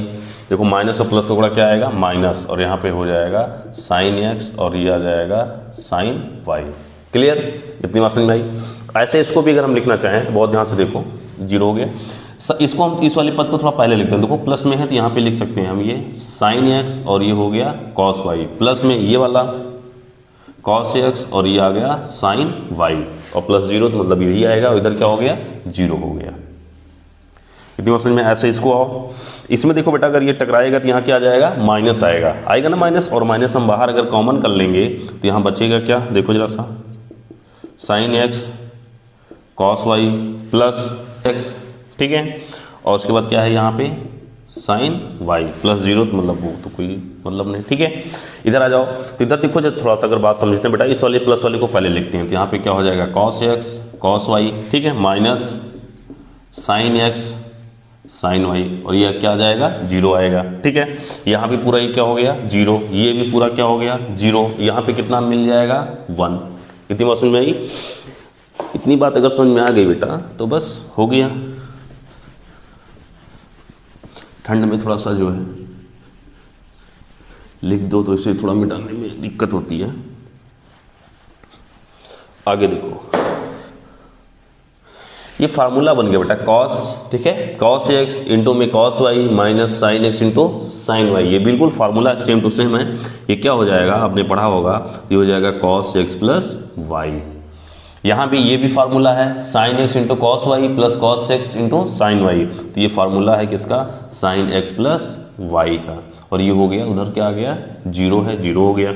देखो माइनस और प्लस का गुणा क्या आएगा माइनस, और यहाँ पे हो जाएगा sin x और ये आ जाएगा sin y। क्लियर, इतनी बात समझ में आई। ऐसे इसको भी अगर हम लिखना चाहें तो बहुत ध्यान से देखो, जीरो हो गया। इसको हम इस वाले पद को थोड़ा पहले लिखते हैं, देखो प्लस में है तो यहाँ पे लिख सकते हैं हम ये sin x और ये हो गया cos y, प्लस में ये वाला cos x और ये आ गया sin y, और प्लस जीरो तो मतलब यही आएगा, और इधर क्या हो गया जीरो हो गया। इतनी बात समझ में। ऐसे इसको आओ, इसमें देखो बेटा अगर ये टकराएगा तो यहाँ क्या आ जाएगा माइनस आएगा, आएगा ना माइनस, और माइनस हम बाहर अगर कॉमन कर लेंगे तो यहाँ बचेगा क्या, देखो जरा सा sin x cos y plus x, ठीक है, और उसके बाद क्या है यहाँ पे साइन वाई प्लस 0, तो मतलब वो तो कोई मतलब नहीं, ठीक है। इधर आ जाओ, तो इधर देखो जब थोड़ा सा अगर बात समझते हैं बेटा, इस वाले प्लस वाले को पहले लिखते हैं, तो यहाँ पे क्या हो जाएगा कॉस एक्स कॉस वाई, ठीक है, minus sine X sine Y, और ये क्या आ जाएगा 0 आएगा, ठीक है। यहाँ पे पूरा ये क्या हो गया 0, ये भी पूरा क्या हो गया 0, यहाँ पे कितना मिल जाएगा 1। इतनी बात समझ में आई? इतनी बात अगर समझ में आ गई बेटा तो बस हो गया। ठंड में थोड़ा सा जो है लिख दो तो इसे थोड़ा मिटाने में दिक्कत होती है। आगे देखो, ये फार्मूला बन गया बेटा कॉस, ठीक है, कॉस एक्स इंटू में cos Y minus sine x into sine Y, ये बिल्कुल फार्मूला सेम टू सेम है। ये क्या हो जाएगा, आपने पढ़ा होगा, ये हो जाएगा कॉस एक्स प्लस वाई। यहाँ भी ये भी फार्मूला है sine x into cos Y plus cos x into sine Y, तो ये फार्मूला है किसका, साइन एक्स प्लस वाई का, और ये हो गया उधर क्या आ गया 0 है, 0 हो गया।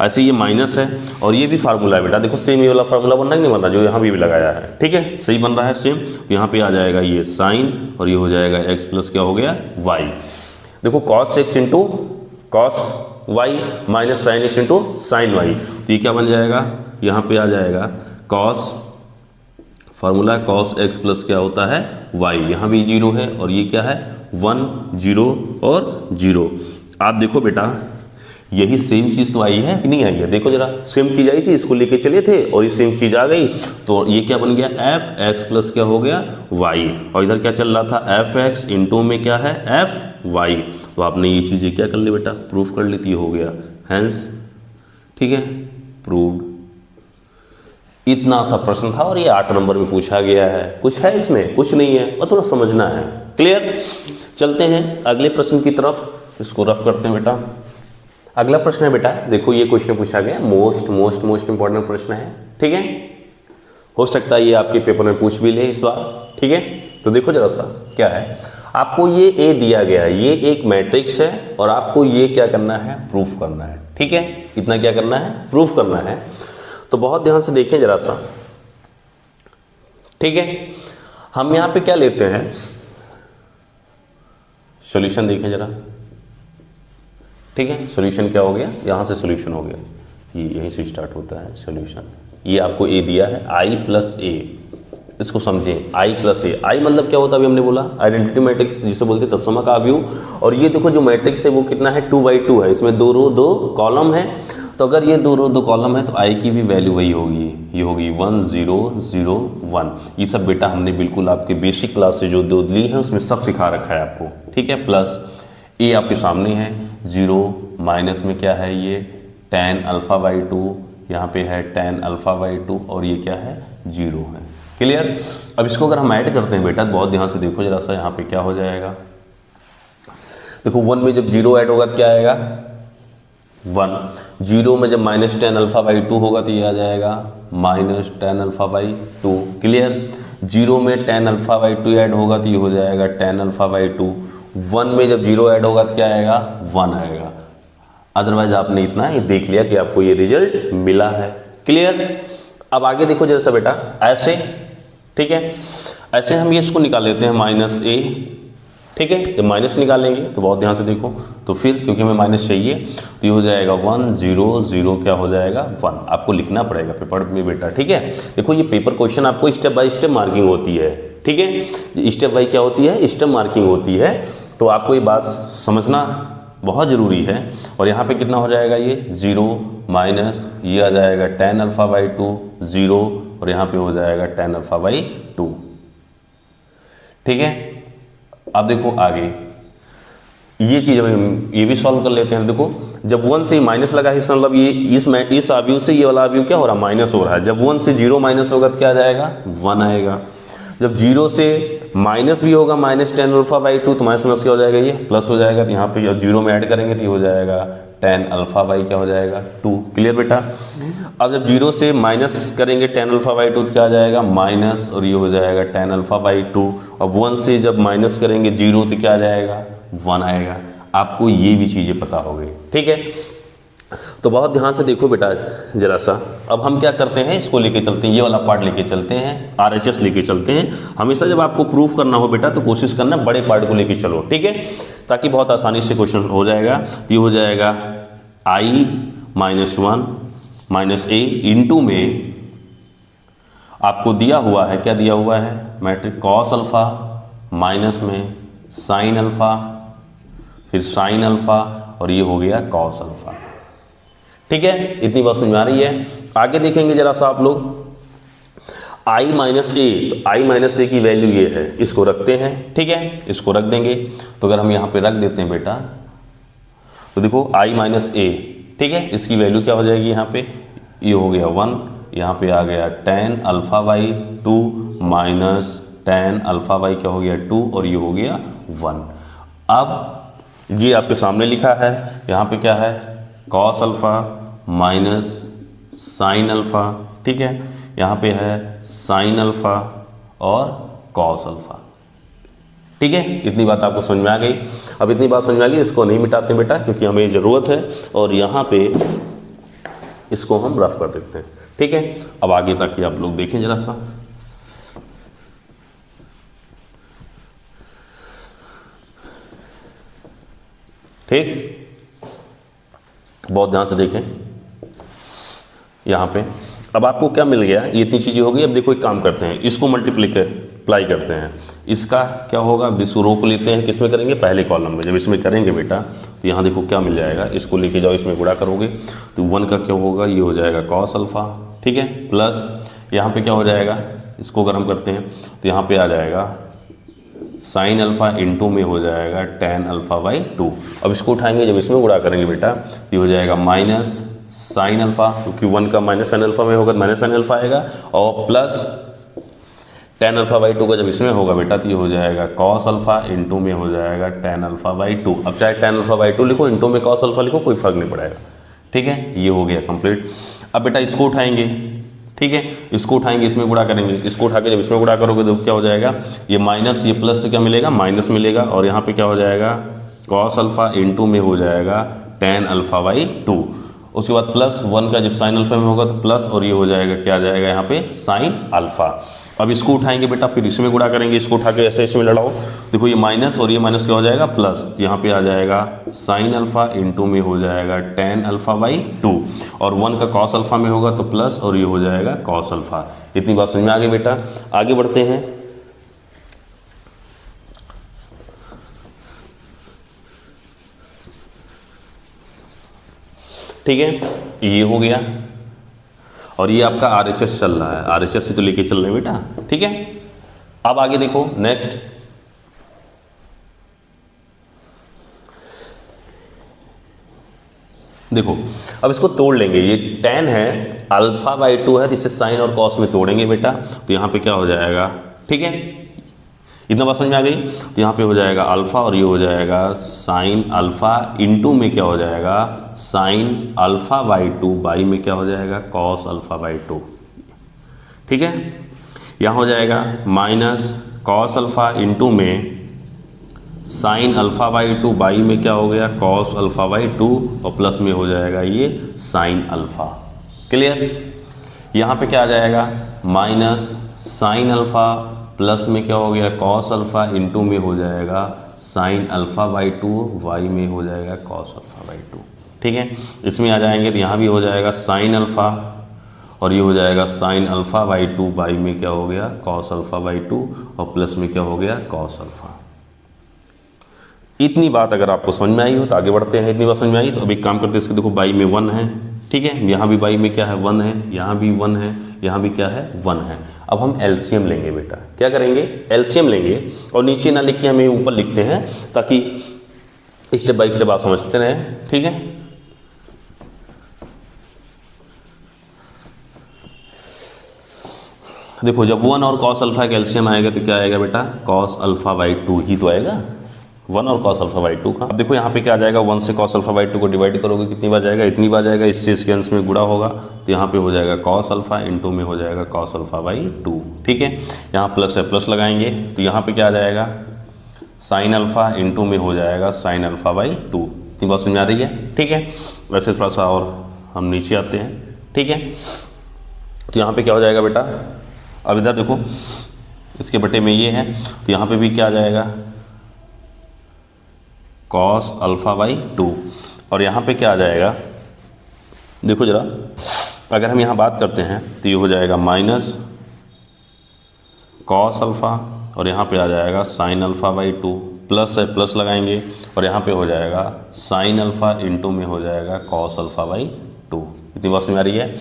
ऐसे ये माइनस है और ये भी फार्मूला है बेटा, देखो सेम ये वाला फार्मूला बन रहा है नहीं बन रहा, जो यहाँ भी लगाया है, ठीक है, सही बन रहा है सेम। तो यहाँ पे आ जाएगा ये साइन और ये हो जाएगा एक्स प्लस क्या हो गया वाई। देखो cos x into cos Y minus sine x into sine Y, तो ये क्या बन जाएगा, यहाँ पे आ जाएगा cos, formula cos x plus क्या होता है वाई, यहाँ भी 0 है और ये क्या है 1 0 और 0। आप देखो बेटा यही सेम चीज़ तो आई है कि नहीं आई है, देखो जरा सेम चीज़ आई थी, इसको लेके चले थे और ये सेम चीज़ आ गई, तो ये क्या बन गया एफ एक्स प्लस क्या हो गया वाई, और इधर क्या चल रहा था एफ एक्स इंटू में क्या है एफ वाई, तो आपने ये चीज़ें क्या कर ली बेटा प्रूफ कर ली थी, हो गया हैंस, ठीक है, प्रूव्ड। इतना सा प्रश्न था और ये 8 नंबर में पूछा गया है, कुछ है इसमें, कुछ नहीं है, और थोड़ा समझना है, क्लियर। चलते हैं अगले प्रश्न की तरफ, इसको रफ करते हैं बेटा। अगला प्रश्न है बेटा, देखो ये क्वेश्चन पूछा गया, मोस्ट इंपॉर्टेंट प्रश्न है, ठीक है, हो सकता है ये आपके पेपर में पूछ भी ले इस बार, ठीक है। तो देखो जरा सा क्या है, आपको ये ए दिया गया है, ये एक मैट्रिक्स है और आपको ये क्या करना है प्रूफ करना है, ठीक है, इतना क्या करना है प्रूफ करना है। तो बहुत ध्यान से देखें जरा सा, ठीक है, हम यहां पे क्या लेते हैं सॉल्यूशन, देखें जरा, ठीक है, सॉल्यूशन क्या हो गया, यहां से सॉल्यूशन हो गया, ये यहीं से स्टार्ट होता है सॉल्यूशन। ये आपको ए दिया है आई प्लस ए, इसको समझें आई प्लस ए, आई मतलब क्या होता है अभी हमने बोला आइडेंटिटी मैट्रिक्स जिसे बोलते हैं तत्सम का अवयव, और ये देखो जो मैट्रिक्स है वो कितना है 2/2 है, इसमें 2 रो 2 कॉलम है, तो अगर ये 2 रो 2 कॉलम है तो आई की भी वैल्यू वही होगी, ये होगी 1 0 0 1। ये सब बेटा हमने बिल्कुल आपके बेसिक क्लास से जो दो ली है उसमें सब सिखा रखा है आपको, ठीक है। प्लस ए आपके सामने है 0, माइनस में क्या है ये tan α/2, यहाँ पे है tan α/2 और ये क्या है 0 है, क्लियर। अब इसको अगर हम ऐड करते हैं बेटा तो बहुत ध्यान से देखो जरा सा, यहाँ पे क्या हो जाएगा, देखो 1 में जब 0 ऐड होगा तो क्या आएगा 1, 0 में जब माइनस tan α/2 होगा तो ये आ जाएगा माइनस tan α/2, क्लियर। 0 में tan α/2 ऐड होगा तो ये हो जाएगा tan α/2, 1 में जब 0 ऐड होगा तो क्या आएगा 1 आएगा। अदरवाइज आपने इतना ही देख लिया कि आपको ये रिजल्ट मिला है, क्लियर। अब आगे देखो जैसा बेटा ऐसे, ठीक है, ऐसे हम ये इसको निकाल लेते हैं माइनस ए, ठीक है, जब माइनस निकालेंगे तो बहुत ध्यान से देखो, तो फिर क्योंकि हमें माइनस चाहिए तो ये हो जाएगा 1 0 0 क्या हो जाएगा 1, आपको लिखना पड़ेगा पेपर में बेटा, ठीक है। देखो ये पेपर क्वेश्चन आपको स्टेप बाय स्टेप मार्किंग होती है, ठीक है, स्टेप बाय क्या होती है स्टेप मार्किंग होती है, तो आपको ये बात समझना बहुत ज़रूरी है। और यहाँ पे कितना हो जाएगा ये 0 माइनस ये आ जाएगा tan α/2 0 और यहाँ पे हो जाएगा tan α/2, ठीक है। अब देखो आगे ये चीज़ हम ये भी सॉल्व कर लेते हैं। देखो जब 1 से माइनस लगा है इसका मतलब ये इस अवयव से ये वाला अवयव क्या हो रहा है माइनस हो रहा है, जब 1 से 0 माइनस होगा तो क्या आ जाएगा 1 आएगा, जब 0 से माइनस भी होगा माइनस tan α/2 तो माइनस क्या हो जाएगा ये प्लस हो जाएगा, तो यहाँ पे जब 0 में ऐड करेंगे तो ये हो जाएगा tan α/ क्या हो जाएगा 2, क्लियर बेटा। अब जब 0 से माइनस करेंगे tan α/2 तो क्या आ जाएगा माइनस और ये हो जाएगा tan α/2। अब 1 से जब माइनस करेंगे 0 तो क्या आ जाएगा 1 आएगा। आपको ये भी चीज़ें पता हो गई, ठीक है। तो बहुत ध्यान से देखो बेटा जरा सा। अब हम क्या करते हैं, इसको लेके चलते हैं, ये वाला पार्ट लेके चलते हैं, RHS लेके चलते हैं। हमेशा जब आपको प्रूफ करना हो बेटा तो कोशिश करना बड़े पार्ट को लेके चलो, ठीक है, ताकि बहुत आसानी से क्वेश्चन हो जाएगा। तो ये हो जाएगा I -1 - A इंटू में आपको दिया हुआ है, क्या दिया हुआ है, मैट्रिक कॉस अल्फा माइनस में साइन अल्फा, फिर साइन अल्फा, और ये हो गया कॉस अल्फा। ठीक है, इतनी बात समझ में आ रही है। आगे देखेंगे जरा सा आप लोग, I - A, तो I - A की वैल्यू ये है, इसको रखते हैं, ठीक है, इसको रख देंगे। तो अगर हम यहाँ पे रख देते हैं बेटा, तो देखो I - A, ठीक है, इसकी वैल्यू क्या हो जाएगी, यहाँ पे ये हो गया 1, यहाँ पे आ गया tan α/2 माइनस tan α/, क्या हो गया 2, और ये हो गया 1। अब ये आपके सामने लिखा है, यहाँ पे क्या है, cos alpha minus sine alpha, ठीक है, यहाँ पे है साइन अल्फा और cos अल्फा। ठीक है, इतनी बात आपको समझ में आ गई। अब इतनी बात समझ में आ गई, इसको नहीं मिटाते बेटा क्योंकि हमें ज़रूरत है, और यहाँ पे इसको हम रफ कर देते हैं। ठीक है, अब आगे तक आप लोग देखें जरा सा। ठीक, बहुत ध्यान से देखें यहाँ पे। अब आपको क्या मिल गया, ये इतनी चीज़ें हो गई। अब देखो एक काम करते हैं, इसको मल्टीप्लाई करते हैं। इसका क्या होगा, अब इसको रो को लेते हैं, किस में करेंगे, पहले कॉलम में। जब इसमें करेंगे बेटा तो यहाँ देखो क्या मिल जाएगा, इसको लेके जाओ, इसमें गुणा करोगे तो 1 का क्या होगा, ये हो जाएगा cos अल्फा, ठीक है, प्लस यहाँ पे क्या हो जाएगा, इसको अगर हम करते हैं तो यहाँ पे आ जाएगा साइन अल्फा इंटू में हो जाएगा tan α/2। अब इसको उठाएंगे, जब इसमें गुणा करेंगे बेटा तो ये हो जाएगा माइनस साइन अल्फा, क्योंकि 1 का माइनस साइन अल्फा में होगा तो माइनस साइन अल्फा आएगा, और प्लस tan α/2 का जब इसमें होगा बेटा तो ये हो जाएगा cos अल्फा इंटू में हो जाएगा tan α/2। अब चाहे tan α/2 लिखो, इंटू में cos अल्फा लिखो, कोई फर्क नहीं पड़ेगा। ठीक है, ये हो गया कंप्लीट। अब बेटा इसको उठाएंगे, ठीक है, इसको उठाएंगे, इसमें गुणा करेंगे, इसको उठा के जब इसमें गुणा करोगे तो क्या हो जाएगा, ये माइनस ये प्लस, तो क्या मिलेगा, माइनस मिलेगा, और यहाँ पे क्या हो जाएगा cos अल्फा इंटू में हो जाएगा tan α/2। उसके बाद प्लस 1 का जब साइन अल्फा में होगा तो प्लस, और ये हो जाएगा क्या आ जाएगा यहाँ पे साइन अल्फा। अब इसको उठाएंगे बेटा, फिर इसमें गुणा करेंगे, इसको उठा के ऐसे इसमें लड़ाओ, देखो ये माइनस और ये माइनस क्या हो जाएगा प्लस, यहाँ पे आ जाएगा साइन अल्फा इंटू में हो जाएगा tan α/2, और 1 का cos अल्फा में होगा तो प्लस, और ये हो जाएगा cos अल्फा। इतनी बात समझ में आ गई बेटा। आगे बढ़ते हैं। ठीक है, ये हो गया, और ये आपका RHS चल रहा है, RHS से तो लेके चल रहे हैं बेटा। ठीक है, अब आगे देखो नेक्स्ट, देखो अब इसको तोड़ लेंगे। ये tan है α/2 है, जिससे साइन और कॉस में तोड़ेंगे बेटा, तो यहाँ पे क्या हो जाएगा, ठीक है, इतना बात समझ में आ गई। तो यहाँ पे हो जाएगा अल्फा, और ये हो जाएगा साइन अल्फा इंटू में क्या हो जाएगा साइन α/2, बाई में क्या हो जाएगा cos α/2। ठीक है, यहाँ हो जाएगा माइनस cos अल्फा इंटू में साइन α/2, बाई में क्या हो गया cos α/2, और प्लस में हो जाएगा ये साइन अल्फा। क्लियर, यहाँ पे क्या आ जाएगा माइनस साइन अल्फा, प्लस में क्या हो गया cos अल्फा इंटू में हो जाएगा साइन α/2, वाई में हो जाएगा cos α/2। ठीक है, इसमें आ जाएंगे तो यहाँ भी हो जाएगा साइन अल्फा, और ये हो जाएगा साइन α/2, बाई में क्या हो गया cos α/2, और प्लस में क्या हो गया cos अल्फा। इतनी बात अगर आपको समझ में आई हो तो आगे बढ़ते हैं। इतनी बात समझ में आई तो अब एक काम करते हैं, इसके देखो बाई में 1 है, ठीक है, यहाँ भी बाई में क्या है 1 है, यहाँ भी 1 है, यहाँ भी क्या है 1 है। अब हम एलसीएम लेंगे बेटा, क्या करेंगे एलसीएम लेंगे, और नीचे ना लिख के हमें ऊपर लिखते हैं ताकि स्टेप बाय स्टेप आप समझते रहें। ठीक है, देखो जब 1 और cos अल्फा का एलसीएम आएगा तो क्या आएगा बेटा cos α/2 ही तो आएगा, 1 और cos α/2 का। अब देखो यहाँ पे क्या आ जाएगा, 1 से cos α/2 को डिवाइड करोगे कितनी बार जाएगा, इतनी बार जाएगा, इससे इसके अंश में गुणा होगा तो यहाँ पे हो जाएगा cos अल्फा इंटू में हो जाएगा cos α/2। ठीक है, यहाँ प्लस है, प्लस लगाएंगे तो यहाँ पे क्या आ जाएगा साइन अल्फा इंटू में हो जाएगा साइन α/2। इतनी बात समझ आ रही है, ठीक है। वैसे थोड़ा सा और हम नीचे आते हैं, ठीक है। तो यहाँ पे क्या हो जाएगा बेटा, अब इधर देखो इसके बटे में ये है, तो यहाँ पे भी क्या आ जाएगा कॉस अल्फा बाई 2, और यहाँ पे क्या आ जाएगा देखो जरा, अगर हम यहाँ बात करते हैं तो ये हो जाएगा माइनस कॉस अल्फ़ा, और यहाँ पे आ जाएगा साइन अल्फ़ा बाई 2, प्लस है प्लस लगाएंगे, और यहाँ पे हो जाएगा साइन अल्फ़ा इंटू में हो जाएगा कॉस अल्फ़ा बाई 2। इतनी बात समझ आ रही है।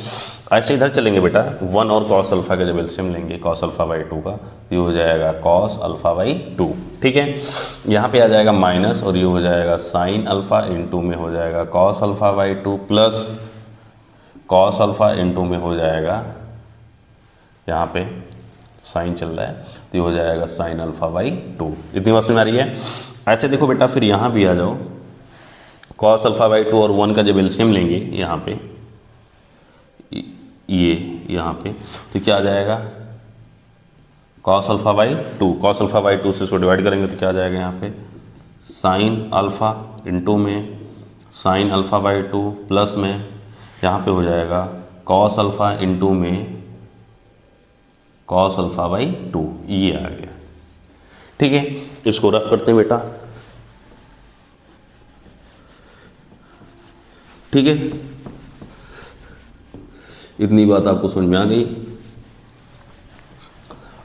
ऐसे इधर चलेंगे बेटा, 1 और कॉस अल्फ़ा का जब एलसीएम लेंगे कॉस अल्फ़ा बाई 2 का, ये हो जाएगा कॉस अल्फ़ा बाई 2, ठीक है। यहाँ पे आ जाएगा माइनस, और ये हो जाएगा साइन अल्फ़ा इंटू में हो जाएगा cos alpha by 2, plus cos alpha into में हो जाएगा, यहाँ पे साइन चल रहा है तो ये हो जाएगा साइन अल्फ़ा बाई 2। इतनी बात समझ आ रही है। ऐसे देखो बेटा, फिर यहाँ भी आ जाओ, कॉस अल्फ़ा बाई 2 और 1 का जब एलसीएम लेंगे यहाँ पे, ये यहाँ पे, तो क्या आ जाएगा cos alpha by 2, cos alpha by 2 से इसको डिवाइड करेंगे तो क्या आ जाएगा यहाँ पे साइन अल्फ़ा इंटू में साइन अल्फ़ा बाई 2, प्लस में यहाँ पे हो जाएगा कॉस अल्फ़ा इंटू में कॉस अल्फ़ा बाई 2, ये आ गया, ठीक है। इसको रफ करते हैं बेटा, ठीक है। इतनी बात आपको समझ में आ गई।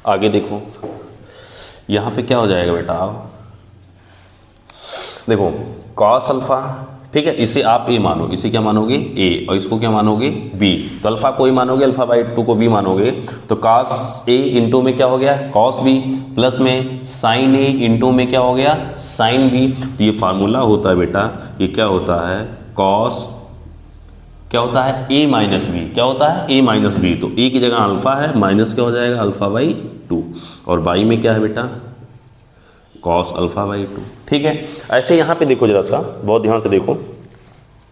आगे देखो यहाँ पे क्या हो जाएगा बेटा, आप देखो कॉस अल्फ़ा, ठीक है, इसे आप ए मानो, इसे क्या मानोगे ए, और इसको क्या मानोगे बी, तो अल्फ़ा को ए मानोगे, अल्फ़ा बाई 2 को बी मानोगे, तो कॉस ए इंटू में क्या हो गया कॉस बी, प्लस में साइन ए इंटू में क्या हो गया साइन बी। तो ये फार्मूला होता है बेटा, ये क्या होता है कॉस, क्या होता है ए माइनस बी, क्या होता है ए माइनस बी, तो ए की जगह अल्फ़ा है, माइनस क्या हो जाएगा अल्फ़ा बाई 2, और बाई में क्या है बेटा कॉस अल्फ़ा बाई 2, ठीक है। ऐसे यहाँ पे देखो जरा सा, बहुत ध्यान से देखो,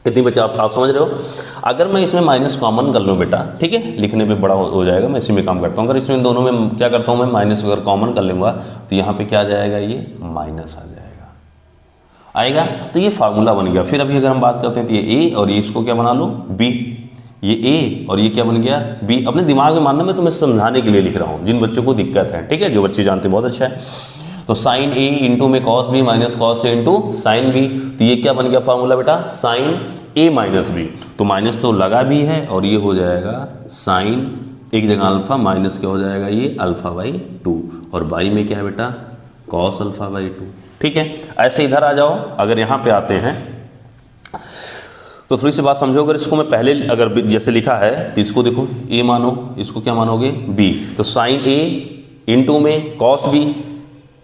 कितनी बच्चे आप समझ रहे हो। अगर मैं इसमें माइनस कॉमन कर लूँ बेटा, ठीक है, लिखने पे बड़ा हो जाएगा, मैं इसी में काम करता हूँ। अगर इसमें दोनों में क्या करता हूँ मैं माइनस अगर कॉमन कर लूँगा तो यहाँ पे क्या आ जाएगा, ये माइनस आ जाएगा, आएगा, तो ये फार्मूला बन गया। फिर अभी अगर हम बात करते हैं तो ये ए, और ये इसको क्या बना लूँ बी, ये ए और ये क्या बन गया बी। अपने दिमाग में मानना, मैं तुम्हें समझाने के लिए लिख रहा हूँ, जिन बच्चों को दिक्कत है, ठीक है, जो बच्चे जानते हैं बहुत अच्छा है। तो साइन ए इंटू में cos B minus cos A into sine B, तो ये क्या बन गया फार्मूला बेटा साइन ए माइनस बी, तो माइनस तो लगा भी है, और ये हो जाएगा साइन एक जगह अल्फा माइनस क्या हो जाएगा ये अल्फा बाई 2, और बाई में क्या है बेटा कॉस अल्फा बाई 2, ठीक है। ऐसे इधर आ जाओ, अगर यहाँ पे आते हैं तो थोड़ी सी बात समझो। अगर इसको मैं पहले अगर जैसे लिखा है तो इसको देखो ए मानो, इसको क्या मानोगे बी, तो साइन ए इंटू में कॉस बी,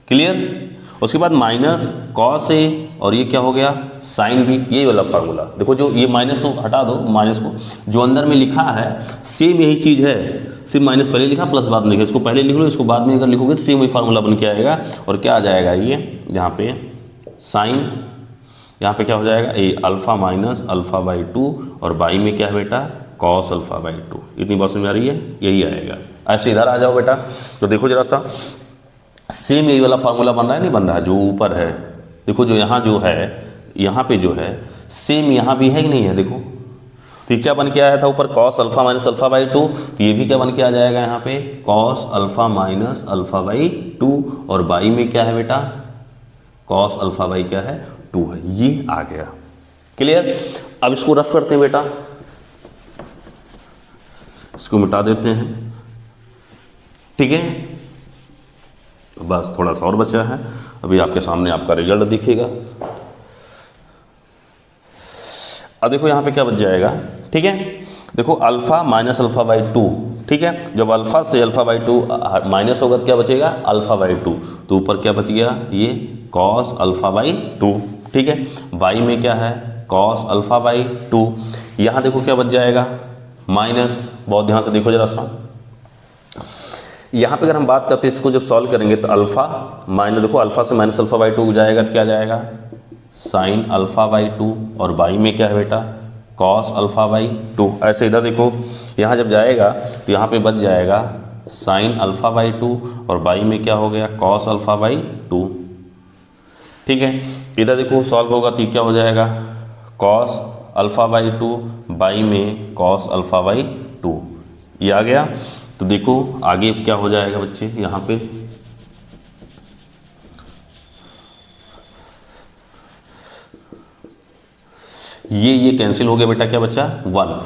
क्लियर, उसके बाद माइनस कॉस ए, और ये क्या हो गया साइन बी, ये वाला फार्मूला। देखो जो ये माइनस तो हटा दो, माइनस को जो अंदर में लिखा है सेम यही चीज़ है, सिर्फ माइनस पहले लिखा प्लस बाद में लिखा, इसको पहले लिख लो, इसको बाद में अगर लिखोगे तो सेम वही फार्मूला बन के आएगा। और क्या आ जाएगा ये यहाँ पे साइन, यहाँ पे क्या हो जाएगा ए अल्फ़ा माइनस अल्फ़ा बाई 2, और बाई में क्या है बेटा कॉस अल्फ़ा बाई 2। इतनी बात समझ आ रही है, यही आएगा। ऐसे इधर आ जाओ बेटा, तो देखो जरा सा सेम यही वाला फार्मूला बन रहा है, नहीं बन रहा है, जो ऊपर है देखो, जो यहाँ जो है यहाँ पे जो है सेम यहाँ भी है कि नहीं है, देखो तो ये क्या बन के आया था ऊपर cos alpha minus alpha by 2, तो ये भी क्या बन के आ जाएगा यहाँ पे cos alpha minus alpha by 2, और बाई में क्या है बेटा कॉस अल्फ़ा बाई क्या है 2 है, ये आ गया, क्लियर। अब इसको रफ करते हैं बेटा, इसको मिटा देते हैं, ठीक है, बस थोड़ा सा और बचा है, अभी आपके सामने आपका रिजल्ट दिखेगा। अब देखो यहाँ पे क्या बच जाएगा, ठीक है, देखो अल्फ़ा माइनस अल्फ़ा बाई 2, ठीक है, जब अल्फ़ा से अल्फ़ा बाई 2 माइनस होगा तो क्या बचेगा अल्फ़ा बाई 2, तो ऊपर क्या बच गया ये कॉस अल्फ़ा बाई 2, ठीक है, बाई में क्या है कॉस अल्फ़ा बाई 2, यहाँ देखो क्या बच जाएगा माइनस, बहुत ध्यान से देखो जरा सा, यहाँ पे अगर हम बात करते हैं इसको जब सॉल्व करेंगे तो अल्फ़ा माइनस, देखो अल्फ़ा से माइनस अल्फ़ा बाई 2 हो जाएगा तो क्या जाएगा साइन अल्फ़ा बाई 2, और बाई में क्या है बेटा कॉस अल्फ़ा बाई 2। ऐसे इधर देखो यहाँ जब जाएगा तो यहाँ पे बच जाएगा साइन अल्फ़ा बाई 2, और बाई में क्या हो गया कॉस अल्फ़ा बाई 2, ठीक है, इधर देखो सॉल्व होगा तो क्या हो जाएगा, कॉस अल्फा बाई 2 बाई में कॉस अल्फा बाई 2, ये आ गया। तो देखो आगे क्या हो जाएगा बच्चे, यहाँ पे ये कैंसिल हो गया बेटा, क्या बचा 1,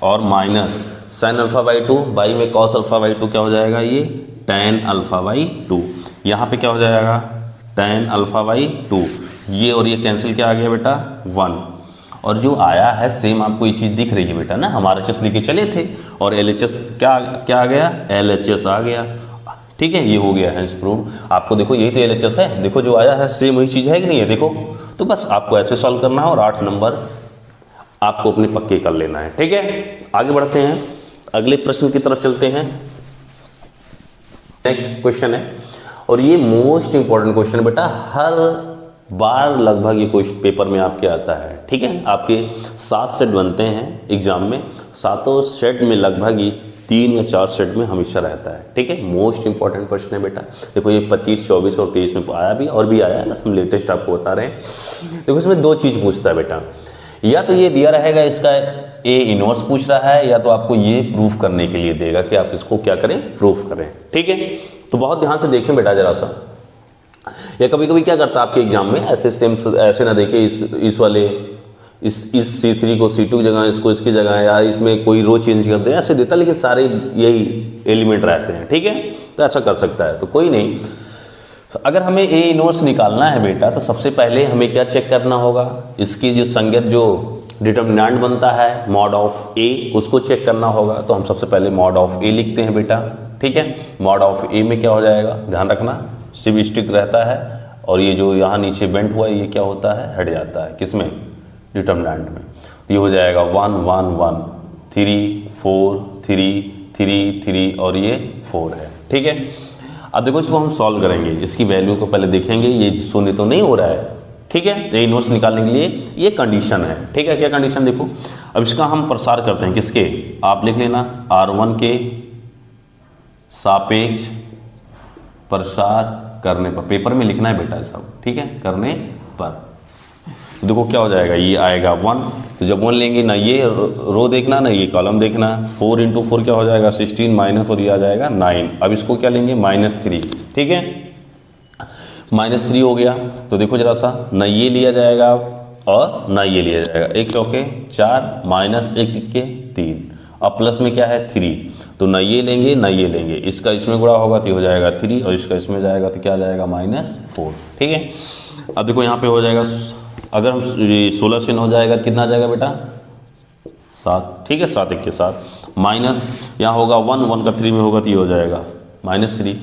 और minus sine alpha by 2 by में कॉस अल्फा बाई 2 क्या हो जाएगा, ये tan अल्फा बाई 2, यहाँ पे क्या हो जाएगा tan अल्फा बाई 2, ये और ये कैंसिल क्या आ गया बेटा 1, और जो आया है सेम आपको ये चीज़ दिख रही है बेटा ना, हम RHS लेके चले थे और LHS क्या आ गया, LHS आ गया। ठीक है, ये हो गया है प्रूव। आपको देखो यही तो LHS है, देखो जो आया है सेम वही चीज़ है कि नहीं है, देखो। तो बस आपको ऐसे सॉल्व करना है और 8 नंबर आपको अपने पक्के कर लेना है। ठीक है, आगे बढ़ते हैं, अगले प्रश्न की तरफ चलते हैं। नेक्स्ट क्वेश्चन है, और ये मोस्ट इंपॉर्टेंट क्वेश्चन है बेटा, हर बार लगभग ये क्वेश्चन पेपर में आपके आता है। ठीक है, आपके 7 सेट बनते हैं एग्जाम में, 7 सेट में लगभग ये 3 या 4 सेट में हमेशा रहता है। ठीक है, मोस्ट इंपॉर्टेंट प्रश्न है बेटा। देखो ये 25, 24 और 23 में आया भी और भी आया है, बस हम लेटेस्ट आपको बता रहे हैं। देखो इसमें 2 चीज़ पूछता है बेटा, या तो ये दिया रहेगा इसका ए इनवर्स पूछ रहा है, या तो आपको ये प्रूफ करने के लिए देगा कि आप इसको क्या करें, प्रूफ करें। ठीक है, तो बहुत ध्यान से देखें बेटा जरा सा। या कभी कभी क्या करता है आपके एग्जाम में, ऐसे सेम ऐसे ना देखे इस वाले इस C3 को C2 की जगह, इसको इसकी जगह, या इसमें कोई रो चेंज कर दे, ऐसे देता, लेकिन सारे यही एलिमेंट रहते हैं। ठीक है, तो ऐसा कर सकता है, तो कोई नहीं। तो अगर हमें ए इनवर्स निकालना है बेटा, तो सबसे पहले हमें क्या चेक करना होगा, इसकी जो संगत जो डिटर्मिनेंट बनता है मॉड ऑफ ए, उसको चेक करना होगा। तो हम सबसे पहले मॉड ऑफ ए लिखते हैं बेटा। ठीक है, मॉड ऑफ ए में क्या हो जाएगा, ध्यान रखना सिर्फ स्टिक रहता है, और ये जो यहाँ नीचे बेंट हुआ है ये क्या होता है, हट जाता है, किसमें, डिटर्मिनेंट में। तो ये हो जाएगा 1 1 1 3 4 3 3 3 और ये 4 है। ठीक है, अब देखो इसको हम सॉल्व करेंगे, इसकी वैल्यू को पहले देखेंगे, ये शून्य तो नहीं हो रहा है। ठीक है, ये इनवर्स निकालने के लिए ये कंडीशन है। ठीक है, क्या कंडीशन, देखो अब इसका हम प्रसार करते हैं, किसके, आप लिख लेना R1 के सापेक्ष प्रसार करने पर, पेपर में लिखना है बेटा ये सब। ठीक है, करने पर देखो क्या हो जाएगा, ये आएगा 1, तो जब 1 लेंगे ना ये रो देखना ना ये कॉलम देखना, 4 × 4 क्या हो जाएगा 16 माइनस, और ये आ जाएगा 9। अब इसको क्या लेंगे -3। ठीक है, -3 हो गया, तो देखो जरा सा, ना ये लिया जाएगा और ना ये लिया जाएगा, 1 चौके 4 माइनस 1 तिक्के 3, अब प्लस में क्या है 3, तो ना ये लेंगे ना ये लेंगे, इसका इसमें गुणा होगा तो हो जाएगा 3, और इसका इसमें जाएगा तो क्या जाएगा -4। ठीक है, अब देखो यहाँ पे हो जाएगा, अगर हम 16 से 9 हो जाएगा तो कितना आ जाएगा बेटा 7। ठीक है, 7 1 के 7 माइनस, यहाँ होगा 1 1 का 3 में होगा तो ये हो जाएगा -3।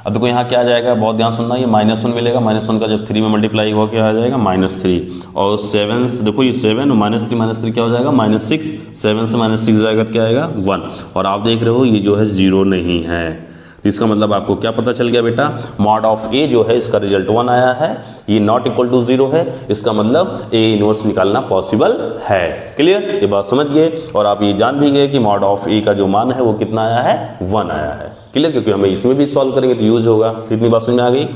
अब देखो यहाँ क्या आ जाएगा, बहुत ध्यान सुनना, ये -1 मिलेगा, -1 का जब 3 में मल्टीप्लाई हुआ क्या आ जाएगा -3, और 7 देखो ये 7 -3 क्या हो जाएगा -6, 7 से -6 जाएगा तो क्या आएगा 1, और आप देख रहे हो ये जो है 0 नहीं है, तो इसका मतलब आपको क्या पता चल गया बेटा, मॉड ऑफ ए जो है इसका रिजल्ट 1 आया है, ये नॉट इक्वल टू 0 है, इसका मतलब ए इनवर्स निकालना पॉसिबल है। क्लियर, ये बात समझ गए, और आप ये जान भी गए कि मॉड ऑफ ए का जो मान है वो कितना आया है 1 आया है। क्लियर, क्योंकि हमें इसमें भी सॉल्व करेंगे तो यूज होगा। तो इतनी बात समझ में आ गई,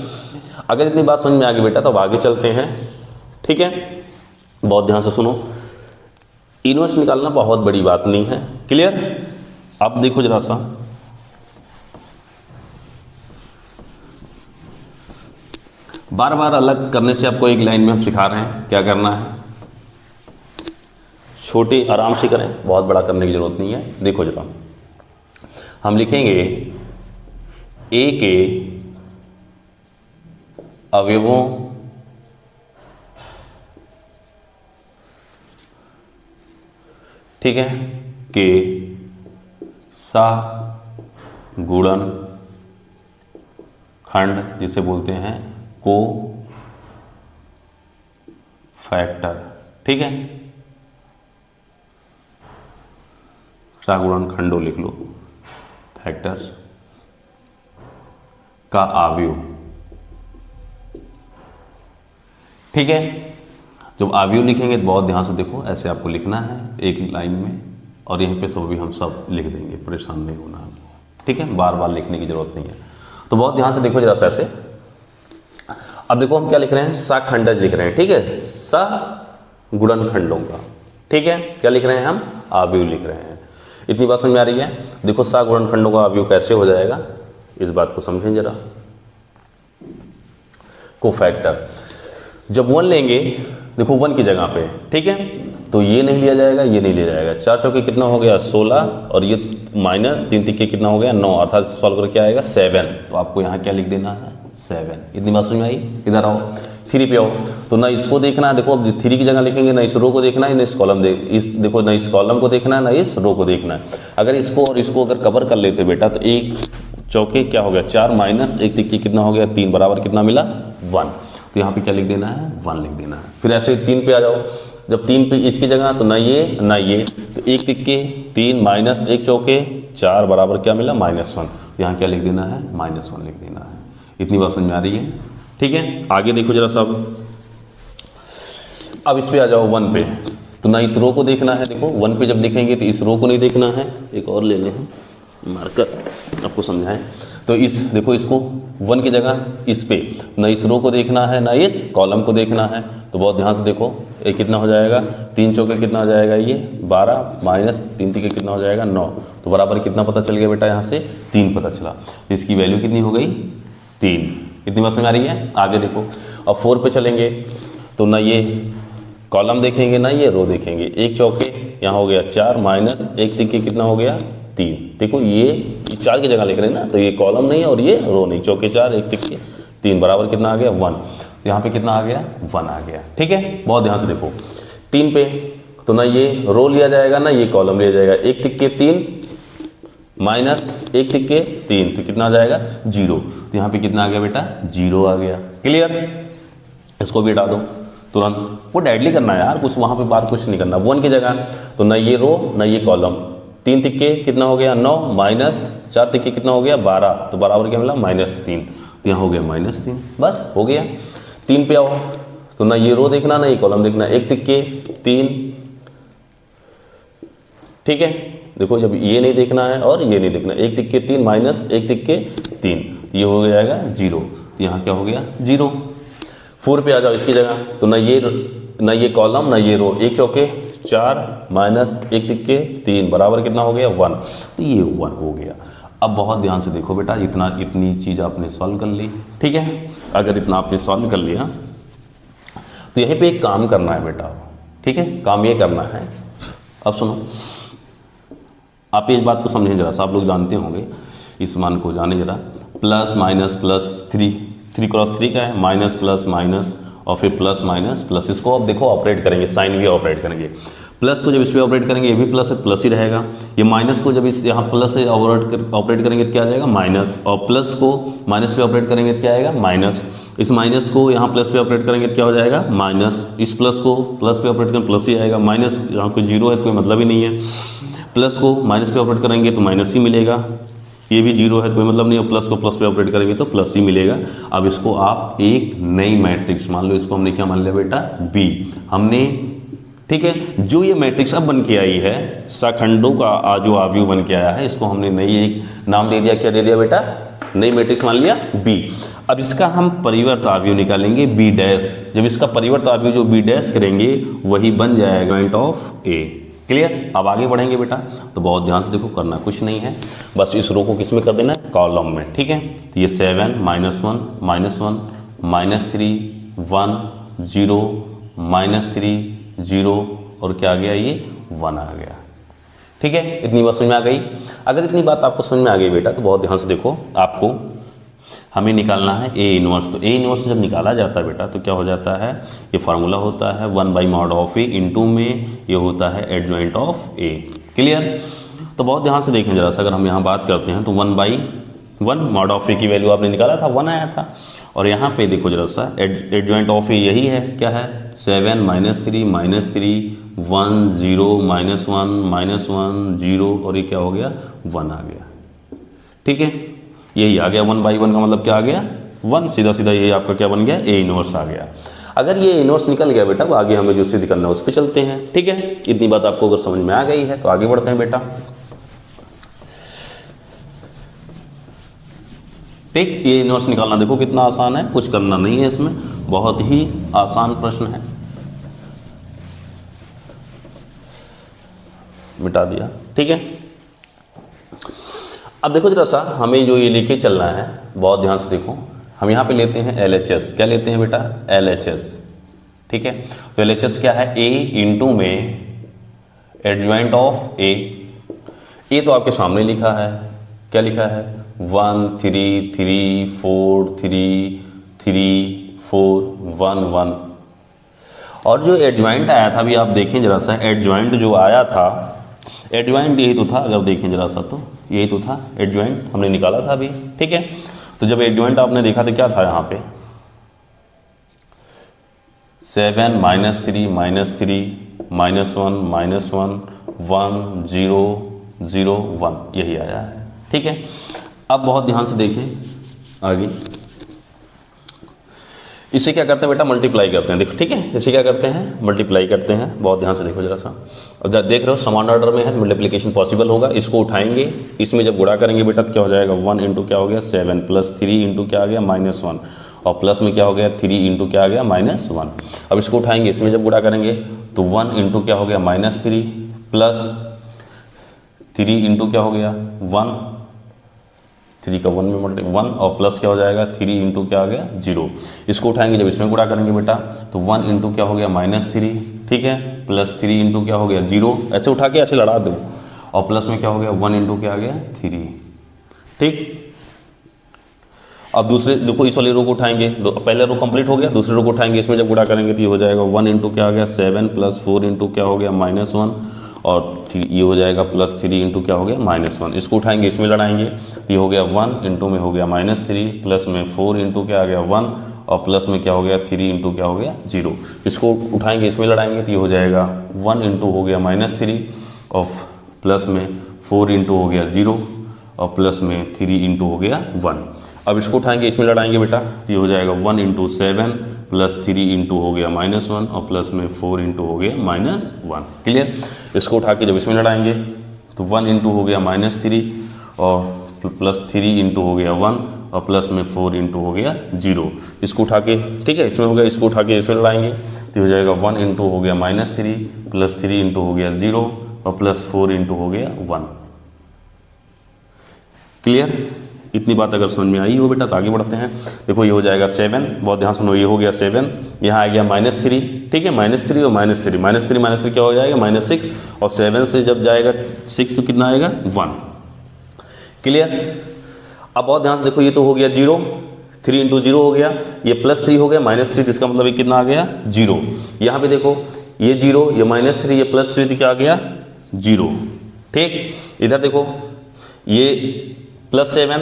अगर इतनी बात समझ में आ गई बेटा तो अब आगे चलते हैं। ठीक है, बहुत ध्यान से सुनो, इनवर्स निकालना बहुत बड़ी बात नहीं है। क्लियर, अब देखो जरा सा, बार बार अलग करने से आपको एक लाइन में हम सिखा रहे हैं क्या करना है, छोटे आराम से करें, बहुत बड़ा करने की जरूरत नहीं है। देखो जरा, हम लिखेंगे ए के अवयवों ठीक है के सह-गुणन खंड जिसे बोलते हैं को फैक्टर। ठीक है, सह-गुणन खंडों लिख लो, फैक्टर्स का आव्यूह। ठीक है, जब आव्यूह लिखेंगे तो बहुत ध्यान से देखो, ऐसे आपको लिखना है एक लाइन में, और यहीं पे सब भी हम सब लिख देंगे, परेशान नहीं होना है। ठीक है, बार बार लिखने की जरूरत नहीं है, तो बहुत ध्यान से देखो जरा सा ऐसे। अब देखो हम क्या लिख रहे हैं, सखंडज लिख रहे हैं, ठीक है, स गुणनखंडों का, ठीक है, क्या लिख रहे हैं हम, अवयव लिख रहे हैं। इतनी बात समझ में आ रही है। देखो स गुणनखंडों का अवयव कैसे हो जाएगा, इस बात को समझें जरा। कोफैक्टर, जब 1 लेंगे, देखो 1 की जगह पे, ठीक है, तो ये नहीं लिया जाएगा, ये नहीं लिया जाएगा। 4 चौके कितना हो गया 16, और ये माइनस 3 तिक्के कितना हो गया 9, अर्थात सॉल्व करके क्या आएगा 7। तो आपको यहाँ क्या लिख देना है 7। इतनी बात समझ में आई। इधर आओ 3 पे आओ, तो ना इसको देखना है, देखो अब 3 की जगह लिखेंगे, ना इस रो को देखना है, ना इस कॉलम देखो ना इस कॉलम को देखना है, ना इस रो को देखना है। अगर इसको और इसको अगर कवर कर लेते बेटा, तो 1 चौके क्या हो गया 4 माइनस 1 तिक्के कितना हो गया 3, बराबर कितना मिला 1। तो यहाँ पे क्या लिख देना है 1 लिख देना है। फिर ऐसे 3 पे आ जाओ, जब 3 पे इसकी जगह, तो ना ये ना ये, तो 1 तिक्के 3 माइनस 1 चौके 4, बराबर क्या मिला -1। यहाँ क्या लिख देना है -1 लिख देना है। इतनी बात समझ में आ रही है, ठीक है। आगे देखो जरा सब, अब इस पे आ जाओ 1 पे, तो ना इस रो को देखना है, देखो 1 पे जब देखेंगे तो इस रो को नहीं देखना है, एक और लेने हैं मार्कर आपको समझाएं। तो इस देखो इसको 1 की जगह इस पे, ना इस रो को देखना है, ना इस कॉलम को देखना है। तो बहुत ध्यान से देखो, ये कितना हो जाएगा 3 चौके कितना हो जाएगा ये 12 माइनस 3 तिक्के कितना हो जाएगा 9, तो बराबर कितना पता चल गया बेटा, यहाँ से 3 पता चला। इसकी वैल्यू कितनी हो गई 3। इतनी बात समझ आ रही है। आगे देखो, अब 4 पे चलेंगे, तो ना ये कॉलम देखेंगे, ना ये रो देखेंगे। 1 चौके यहाँ हो गया 4 माइनस 1 तिक्के कितना हो गया 3। देखो ये 4 की जगह लिख रहे हैं ना, तो ये कॉलम नहीं है और ये रो नहीं, चौके 4 1 तिक्के 3, बराबर कितना आ गया 1। तो यहाँ पे कितना आ गया 1 आ गया, ठीक है। बहुत ध्यान से देखो 3 पे, तो ना ये रो लिया जाएगा, ना ये कॉलम लिया जाएगा। 1 तिक्के 3 माइनस 1 तिक्के 3, तो कितना आ जाएगा 0। तो यहाँ पे कितना आ गया बेटा 0 आ गया। क्लियर, इसको भी हटा दो तुरंत, वो डायरेक्टली करना है यार, कुछ वहाँ पे बात कुछ नहीं करना। 1 की जगह, तो ना ये रो ना ये कॉलम। 3 तिक्के कितना हो गया 9 माइनस 4 तिक्के कितना हो गया 12, तो बराबर क्या मिला -3। तो यहाँ हो गया -3, बस हो गया। 3 पे आओ, तो ना ये रो देखना, ना ये कॉलम देखना। 1 तिक्के 3, ठीक है, देखो जब ये नहीं देखना है और ये नहीं देखना, 1 तिक्के 3 माइनस 1 तिक्के 3, तो ये हो जाएगा 0। तो यहाँ क्या हो गया 0। 4 पे आ जाओ इसकी जगह, तो ना ये कॉलम ना ये रो। 1 चौके 4 माइनस 1 तिक्के 3, बराबर कितना हो गया 1। तो ये 1 हो गया। अब बहुत ध्यान से देखो बेटा, इतनी चीज़ आपने सॉल्व कर ली, ठीक है। अगर इतना आपने सॉल्व कर लिया, तो यहीं पे एक काम करना है बेटा, ठीक है। काम ये करना है, अब सुनो, आप एक बात को समझें जरा सा, आप लोग जानते होंगे, इस मान को जाने जरा। प्लस माइनस प्लस 3 क्रॉस 3 का है, माइनस प्लस माइनस और फिर प्लस माइनस प्लस। इसको अब देखो ऑपरेट करेंगे, साइन भी ऑपरेट करेंगे। प्लस को जब इस पर ऑपरेट करेंगे, ये भी प्लस है, प्लस ही रहेगा। ये माइनस को जब इस यहाँ प्लस से ऑपरेट करेंगे तो क्या आ जाएगा माइनस, और प्लस को माइनस पे ऑपरेट करेंगे तो क्या आएगा माइनस। इस माइनस को यहाँ प्लस पे ऑपरेट करेंगे तो क्या हो जाएगा माइनस। इस प्लस को प्लस पे ऑपरेट करेंगे प्लस ही आएगा। माइनस यहाँ कोई 0 है तो कोई मतलब ही नहीं है। प्लस को माइनस पे ऑपरेट करेंगे तो माइनस ही मिलेगा। ये भी 0 है तो कोई मतलब नहीं है, प्लस को प्लस पे ऑपरेट करेंगे तो प्लस ही मिलेगा। अब इसको आप एक नई मैट्रिक्स मान लो, इसको हमने क्या मान लिया बेटा बी हमने, ठीक है। जो ये मैट्रिक्स अब बन के आई है, सखंडों का जो अवयव बन के आया है, इसको हमने नई एक नाम दे दिया, क्या दे दिया बेटा, नई मैट्रिक्स मान लिया बी। अब इसका हम परिवर्त अवयव निकालेंगे बी डैश। जब इसका परिवर्त अवयव जो बी डैश करेंगे वही बन जाएगा पॉइंट ऑफ ए। क्लियर, अब आगे बढ़ेंगे बेटा, तो बहुत ध्यान से देखो, करना कुछ नहीं है, बस इस रो को किस में कर देना है, कॉलम में, ठीक है। तो ये 7 -1 -1 -3 1 0 -3 0 और क्या आ गया ये 1 आ गया, ठीक है। इतनी बात समझ में आ गई। अगर इतनी बात आपको समझ में आ गई बेटा, तो बहुत ध्यान से देखो, आपको हमें निकालना है ए इनवर्स। तो ए इनवर्स जब निकाला जाता है बेटा, तो क्या हो जाता है, ये फार्मूला होता है 1/mod ऑफ ए, इनटू में ये होता है एडजॉइंट ऑफ ए। क्लियर, तो बहुत ध्यान से देखें जरा सा, अगर हम यहाँ बात करते हैं तो 1/1 mod ऑफ ए की वैल्यू आपने निकाला था 1 आया था, और यहाँ पे देखो जरा सा एडजॉइंट ऑफ ए यही है, क्या है 7 -3 -3 1 0 -1 -1 0 और ये क्या हो गया 1 आ गया, ठीक है। यही आ गया 1/1 का मतलब क्या आ गया 1, सीधा सीधा ये आपका क्या बन गया ए इनवर्स आ गया। अगर ये इनवर्स निकल गया बेटा, तो आगे हमें जो सिद्ध करना है उस पर चलते हैं, ठीक है। इतनी बात आपको अगर समझ में आ गई है तो आगे बढ़ते हैं बेटा, ठीक, ये इनवर्स निकालना देखो कितना आसान है, कुछ करना नहीं है इसमें, बहुत ही आसान प्रश्न है। मिटा दिया, ठीक है। अब देखो जरा सा हमें जो ये लेके चलना है, बहुत ध्यान से देखो, हम यहाँ पे लेते हैं LHS। क्या लेते हैं बेटा? LHS, ठीक है। तो LHS क्या है? A इंटू में एडजॉइंट ऑफ ए तो आपके सामने लिखा है, क्या लिखा है? 1 3 3 4 3 3 4 1 1। और जो एडजॉइंट आया था, अभी आप देखें जरा सा, एडजॉइंट जो आया था, एडजॉइंट यही तो था, अगर देखें जरा सा तो यही तो था एडजॉइंट, हमने निकाला था अभी, ठीक है। तो जब एडजॉइंट आपने देखा तो क्या था यहाँ पे? 7 -3 -3 -1 1 0 0 1, यही आया है, ठीक है। अब बहुत ध्यान से देखें आगे, इसे क्या करते हैं बेटा? मल्टीप्लाई करते हैं, देखो, ठीक है। इसे क्या करते हैं? मल्टीप्लाई करते हैं, बहुत ध्यान से देखो जरा सा। और देख रहे हो समान ऑर्डर में है, मल्टीप्लिकेशन पॉसिबल होगा। इसको उठाएंगे, इसमें जब गुणा करेंगे बेटा तो क्या हो जाएगा? 1 इंटू क्या हो गया? 7 प्लस 3 इंटू क्या आ गया? -1, और प्लस में क्या हो गया? 3 इंटू क्या आ गया? -1। अब इसको उठाएंगे, इसमें जब गुणा करेंगे तो 1 इंटू क्या हो गया? -3 प्लस 3 इंटू क्या हो गया? 1, 3 का 1 में मल्टी 1, और प्लस क्या हो जाएगा? 3 इंटू क्या आ गया? 0। इसको उठाएंगे, जब इसमें गुणा करेंगे बेटा तो 1 इंटू क्या हो गया? -3, ठीक है, प्लस 3 इंटू क्या हो गया? 0। ऐसे उठा के ऐसे लड़ा दो, और प्लस में क्या हो गया? 1 इंटू क्या आ गया? 3, ठीक। अब दूसरे देखो, इस वाले रो को उठाएंगे, पहले रो कंप्लीट हो गया, दूसरे रो को उठाएंगे, इसमें जब गुणा करेंगे तो ये हो जाएगा 1 इंटू क्या आ गया? 7 प्लस 4 इंटू क्या हो गया? -1, और ये हो जाएगा प्लस 3 इंटू क्या हो गया? -1। इसको उठाएंगे, इसमें लड़ाएंगे तो ये हो गया 1 इंटू में हो गया -3, प्लस में 4 इंटू क्या आ गया? 1, और प्लस में क्या हो गया? 3 इंटू क्या हो गया? 0। इसको उठाएंगे, इसमें लड़ाएंगे तो ये हो जाएगा 1 इंटू हो गया -3, और प्लस में 4 इंटू हो गया 0, और प्लस में 3 इंटू हो गया 1। अब इसको उठाएंगे, इसमें लड़ाएंगे बेटा तो ये हो जाएगा 1 इंटू 7 प्लस 3 इंटू हो गया -1, और प्लस में 4 इंटू हो गया -1। क्लियर? इसको उठा के जब इसमें लड़ाएंगे तो 1 इंटू हो गया -3, और प्लस 3 इंटू हो गया 1, और प्लस में 4 इंटू हो गया 0। इसको उठा के, ठीक है, इसमें हो गया, इसको उठा के इसमें लड़ाएंगे तो हो जाएगा 1 इंटू हो गया -3, प्लस 3 इंटू हो गया 0, और प्लस 4 इंटू हो गया 1। क्लियर? इतनी बात अगर समझ में आई हो बेटा तो आगे बढ़ते हैं। देखो ये हो जाएगा 7, बहुत ध्यान सुनो, ये हो गया 7, यहाँ आ गया -3, ठीक है, -3 और -3, -3 क्या हो जाएगा? -6, और 7 से जब जाएगा 6 तो कितना आएगा? 1। क्लियर? अब बहुत ध्यान से देखो, ये तो हो गया 0, 3 इंटू 0 हो गया, ये +3 हो गया, -3, तो इसका मतलब ये कितना आ गया? 0। यहाँ पे देखो ये 0, ये -3, ये +3, तो क्या आ गया? 0, ठीक। इधर देखो ये +7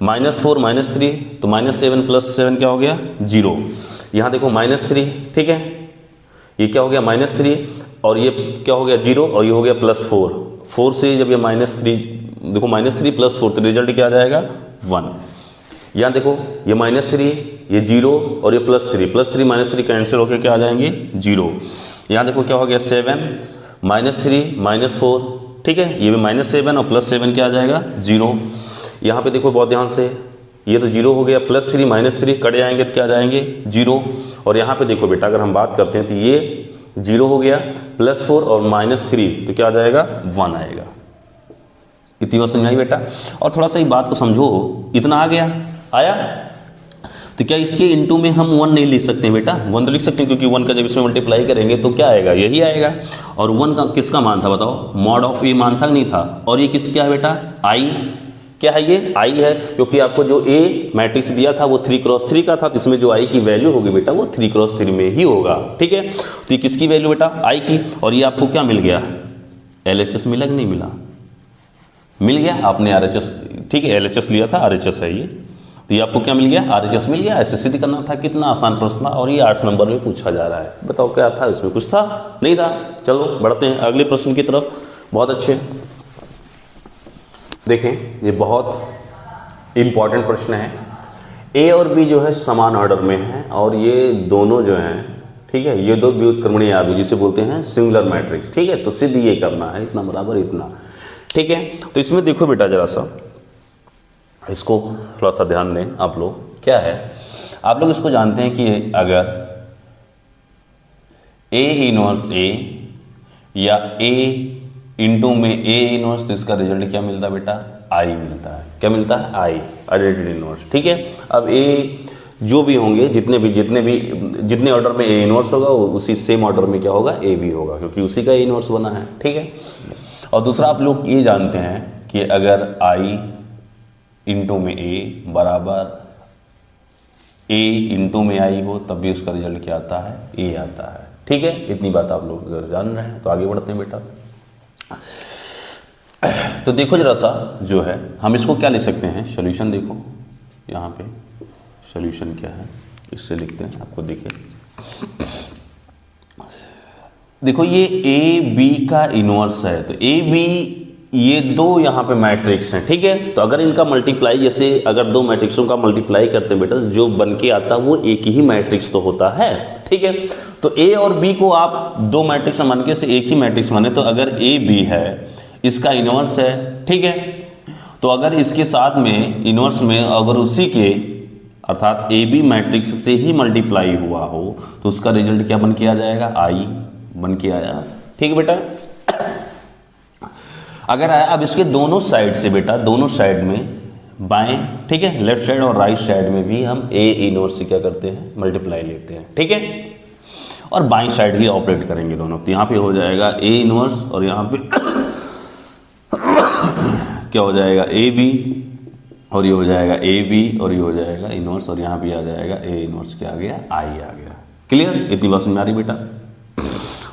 -4 -3, तो -7 + 7 क्या हो गया? 0। यहाँ देखो -3, ठीक है, ये क्या हो गया? -3, और ये क्या हो गया? 0, और ये हो गया +4। 4 से जब ये -3, देखो -3 + 4, तो रिजल्ट क्या आ जाएगा? 1। यहाँ देखो ये -3, ये 0, और ये +3 -3 कैंसिल होकर क्या आ जाएंगे? 0। यहाँ देखो क्या हो गया? 7 -3 -4, ठीक है, ये भी -7 और +7 क्या आ जाएगा? 0। यहाँ पे देखो बहुत ध्यान से, ये तो 0 हो गया, +3 -3 कट जाएंगे तो क्या आ जाएंगे? 0। और यहाँ पे देखो बेटा, अगर हम बात करते हैं तो ये 0 हो गया, +4 और -3 तो क्या आ जाएगा? 1 आएगा। इतनी बात समझ आई बेटा? और थोड़ा सा ये बात को समझो, इतना आ गया, आया, तो क्या इसके इनटू में हम 1 नहीं लिख सकते हैं बेटा? 1 तो लिख सकते हैं, क्योंकि 1 का जब इसमें मल्टीप्लाई करेंगे तो क्या आएगा? यही आएगा। और 1 का किसका मान था बताओ? मॉड ऑफ ए मान था कि नहीं था? और ये किस क्या है बेटा? आई। क्या है ये? आई है, क्योंकि आपको जो ए मैट्रिक्स दिया था वो 3×3 का था, तो इसमें जो आई की वैल्यू होगी बेटा वो 3×3 में ही होगा, ठीक है। तो ये किसकी वैल्यू बेटा? आई की। और ये आपको क्या मिल गया? LHS मिला कि नहीं मिला? मिल गया, आपने RHS, ठीक है, LHS लिया था, RHS है ये, तो ये आपको क्या मिल गया? RHS मिल गया। ऐसे सिद्ध करना था, कितना आसान प्रश्न था, और ये 8 नंबर में पूछा जा रहा है। बताओ क्या था इसमें? कुछ था? नहीं था। चलो बढ़ते हैं अगले प्रश्न की तरफ। बहुत अच्छे, देखें ये बहुत इंपॉर्टेंट प्रश्न है। ए और बी जो है समान ऑर्डर में है, और ये दोनों जो हैं, ठीक है, ये दो व्युत्क्रमणीय आव्यूह जिसे बोलते हैं सिंगुलर मैट्रिक्स, ठीक है। तो सिद्ध ये करना है, इतना बराबर इतना, ठीक है। तो इसमें देखो बेटा जरा सा, इसको थोड़ा सा ध्यान दें आप लोग। क्या है, आप लोग इसको जानते हैं कि अगर ए इनवर्स ए या ए इंटू में ए इनवर्स, तो इसका रिजल्ट क्या मिलता है बेटा, आई मिलता है। क्या मिलता है, आई, आइडेंटिटी इनवर्स। ठीक है, अब ए जो भी होंगे, जितने ऑर्डर में ए इनवर्स होगा वो उसी सेम ऑर्डर में क्या होगा, ए भी होगा, क्योंकि उसी का ए इनवर्स बना है। ठीक है, और दूसरा आप लोग ये जानते हैं कि अगर आई इंटू में ए बराबर ए इंटू में आई हो, तब भी उसका रिजल्ट क्या आता है, ए आता है। ठीक है, इतनी बात आप लोग अगर जान रहे हैं तो आगे बढ़ते हैं बेटा। तो देखो जरा सा जो है, हम इसको क्या लिख सकते हैं, सॉल्यूशन देखो यहाँ पे सॉल्यूशन क्या है, इससे लिखते हैं, आपको देखिए। देखो ये ए बी का इनवर्स है, तो ए बी ये दो यहाँ पे मैट्रिक्स हैं। ठीक है, तो अगर इनका मल्टीप्लाई, जैसे अगर दो मैट्रिक्सों का मल्टीप्लाई करते हैं बेटा, जो बन के आता वो एक ही मैट्रिक्स तो होता है। ठीक है, तो ए और बी को आप दो मैट्रिक्स मान के से एक ही मैट्रिक्स माने, तो अगर ए बी है इसका इनवर्स है। ठीक है, तो अगर इसके साथ में इनवर्स में अगर उसी के अर्थात ए बी मैट्रिक्स से ही मल्टीप्लाई हुआ हो, तो उसका रिजल्ट क्या बन के आ जाएगा, आई बन के आया। ठीक है बेटा, अगर आया, अब इसके दोनों साइड से बेटा, दोनों साइड में बाएं, ठीक है, लेफ्ट साइड और राइट साइड में भी हम ए इनवर्स से क्या करते हैं, मल्टीप्लाई लेते हैं। ठीक है, और बाएं साइड भी ऑपरेट करेंगे दोनों, तो यहाँ पे हो जाएगा ए इनवर्स और यहाँ पे क्या हो जाएगा, ए बी, और ये हो जाएगा ए बी, और ये हो जाएगा इनवर्स, और यहाँ भी आ जाएगा ए इनवर्स, क्या आ गया, आई आ गया। क्लियर, इतनी बात समझ में आ रही बेटा।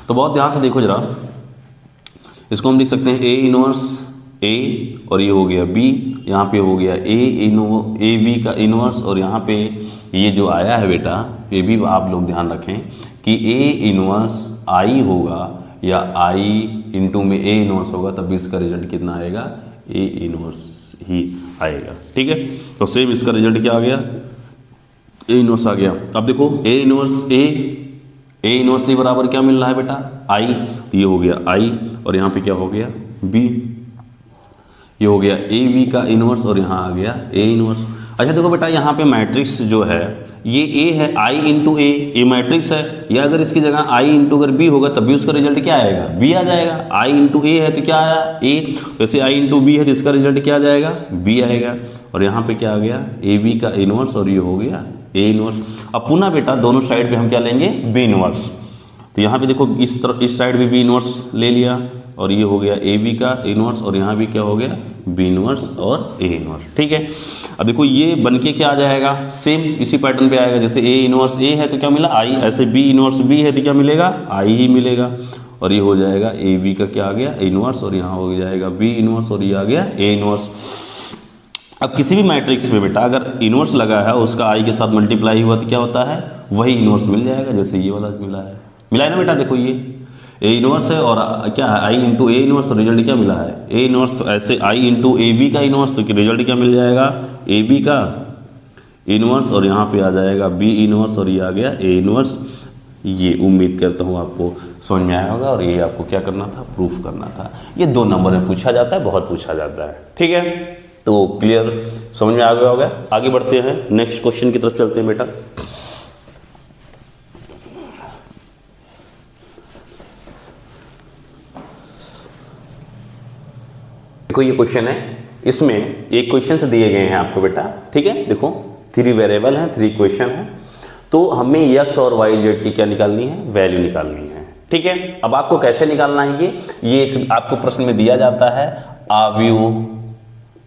तो बहुत ध्यान से देखो जरा, इसको हम लिख सकते हैं ए इनवर्स ए, और ये हो गया बी, यहाँ पे हो गया ए बी का इनवर्स, और यहाँ पे ये जो आया है बेटा, ये भी आप लोग ध्यान रखें कि ए इनवर्स आई होगा या आई इंटू में ए इनवर्स होगा, तब भी इसका रिजल्ट कितना आएगा, ए इनवर्स ही आएगा। ठीक है, तो सेम इसका रिजल्ट क्या आ गया, ए इनवर्स आ गया। अब देखो ए इनवर्स ए इनवर्स से बराबर क्या मिल रहा है बेटा, आई, तो ये हो गया आई, और यहाँ पे क्या हो गया, बी, ये हो गया ए बी का इनवर्स, और यहाँ आ गया ए इनवर्स। अच्छा देखो बेटा, यहाँ पे मैट्रिक्स जो है ये ए है, आई इंटू ए मैट्रिक्स है, या अगर इसकी जगह आई इंटू अगर बी होगा तब भी उसका रिजल्ट क्या आएगा, बी आ जाएगा। आई इंटू ए है तो क्या आया, ए, तो ऐसे आई इंटू बी है तो इसका रिजल्ट क्या आ जाएगा, बी आएगा। और यहाँ पे क्या आ गया, ए बी का इनवर्स, और ये हो गया ए इनवर्स। अब पुनः बेटा दोनों साइड पे हम क्या लेंगे, बी इनवर्स। तो यहाँ पे देखो इस तरफ, इस साइड भी बी इनवर्स ले लिया, और ये हो गया ए बी का इनवर्स, और यहाँ भी क्या हो गया, बी इनवर्स और ए इनवर्स। ठीक है, अब देखो ये बनके क्या आ जाएगा, सेम इसी पैटर्न पे आएगा। जैसे ए इनवर्स ए है तो क्या मिला, आई, ऐसे बी इनवर्स बी है तो क्या मिलेगा, आई ही मिलेगा। और ये हो जाएगा ए बी का क्या आ गया, इनवर्स, और यहाँ हो जाएगा बी इनवर्स, और ये आ गया ए इनवर्स। अब किसी भी मैट्रिक्स में बेटा अगर इनवर्स लगा है, उसका आई के साथ मल्टीप्लाई हुआ तो क्या होता है, वही इनवर्स मिल जाएगा। जैसे ये वाला मिला है ना बेटा, देखो ये ए इनवर्स है और क्या है, आई इंटू ए इनवर्स, तो रिजल्ट क्या मिला है, ए इनवर्स। तो ऐसे आई इंटू ए बी का इनवर्स, तो रिजल्ट क्या मिल जाएगा, ए बी का इनवर्स, और यहाँ पे आ जाएगा बी इनवर्स, और ये आ गया ए इनवर्स। ये उम्मीद करता हूँ आपको समझ में आया होगा, और ये आपको क्या करना था, प्रूफ करना था। ये 2 नंबर में पूछा जाता है, बहुत पूछा जाता है। ठीक है, तो क्लियर समझ में आ गया होगा। आगे बढ़ते हैं, नेक्स्ट क्वेश्चन की तरफ चलते हैं बेटा। देखो ये क्वेश्चन है, इसमें एक क्वेश्चन से दिए गए हैं आपको बेटा। ठीक है, देखो 3 वेरिएबल हैं, 3 क्वेश्चन हैं, तो हमें एक्स और वाई जेड की क्या निकालनी है, वैल्यू निकालनी है। ठीक है, अब आपको कैसे निकालना है, ये आपको प्रश्न में दिया जाता है आव्यूह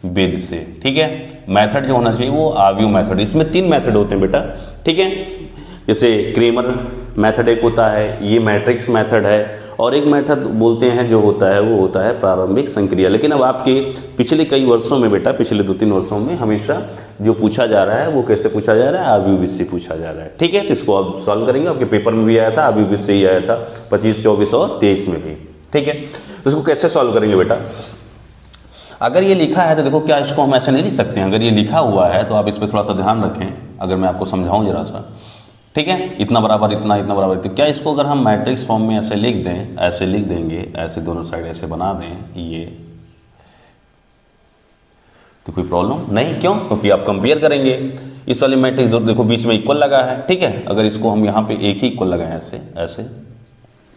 विधि से। ठीक है, मेथड जो होना चाहिए वो आव्यूह मेथड। इसमें 3 मेथड होते हैं बेटा। ठीक है, जैसे क्रेमर मेथड एक होता है, ये मैट्रिक्स मेथड है, और एक मेथड बोलते हैं जो होता है वो होता है प्रारंभिक संक्रिया। लेकिन अब आपके पिछले कई वर्षों में बेटा, पिछले 2-3 वर्षों में हमेशा जो पूछा जा रहा है वो कैसे पूछा जा रहा है, आव्यूह विधि से पूछा जा रहा है। ठीक है, तो इसको आप सॉल्व करेंगे। आपके पेपर में भी आया था, आव्यूह विधि से ही आया था 25, 24 और 23 में भी। ठीक है, तो इसको कैसे सॉल्व करेंगे बेटा, अगर ये लिखा है तो देखो, क्या इसको हम ऐसे नहीं लिख सकते हैं। अगर ये लिखा हुआ है तो आप इस पर थोड़ा सा ध्यान रखें, अगर मैं आपको समझाऊं जरा सा। ठीक है, इतना बराबर इतना, इतना बराबर, तो क्या इसको अगर हम मैट्रिक्स फॉर्म में ऐसे लिख दें, ऐसे लिख देंगे, ऐसे दोनों साइड ऐसे बना दें ये, तो कोई प्रॉब्लम नहीं, क्यों? क्योंकि आप कंपेयर करेंगे इस वाली मैट्रिक्स, देखो बीच में इक्वल लगा है, ठीक है। अगर इसको हम यहाँ पे एक ही इक्वल लगाएं ऐसे ऐसे,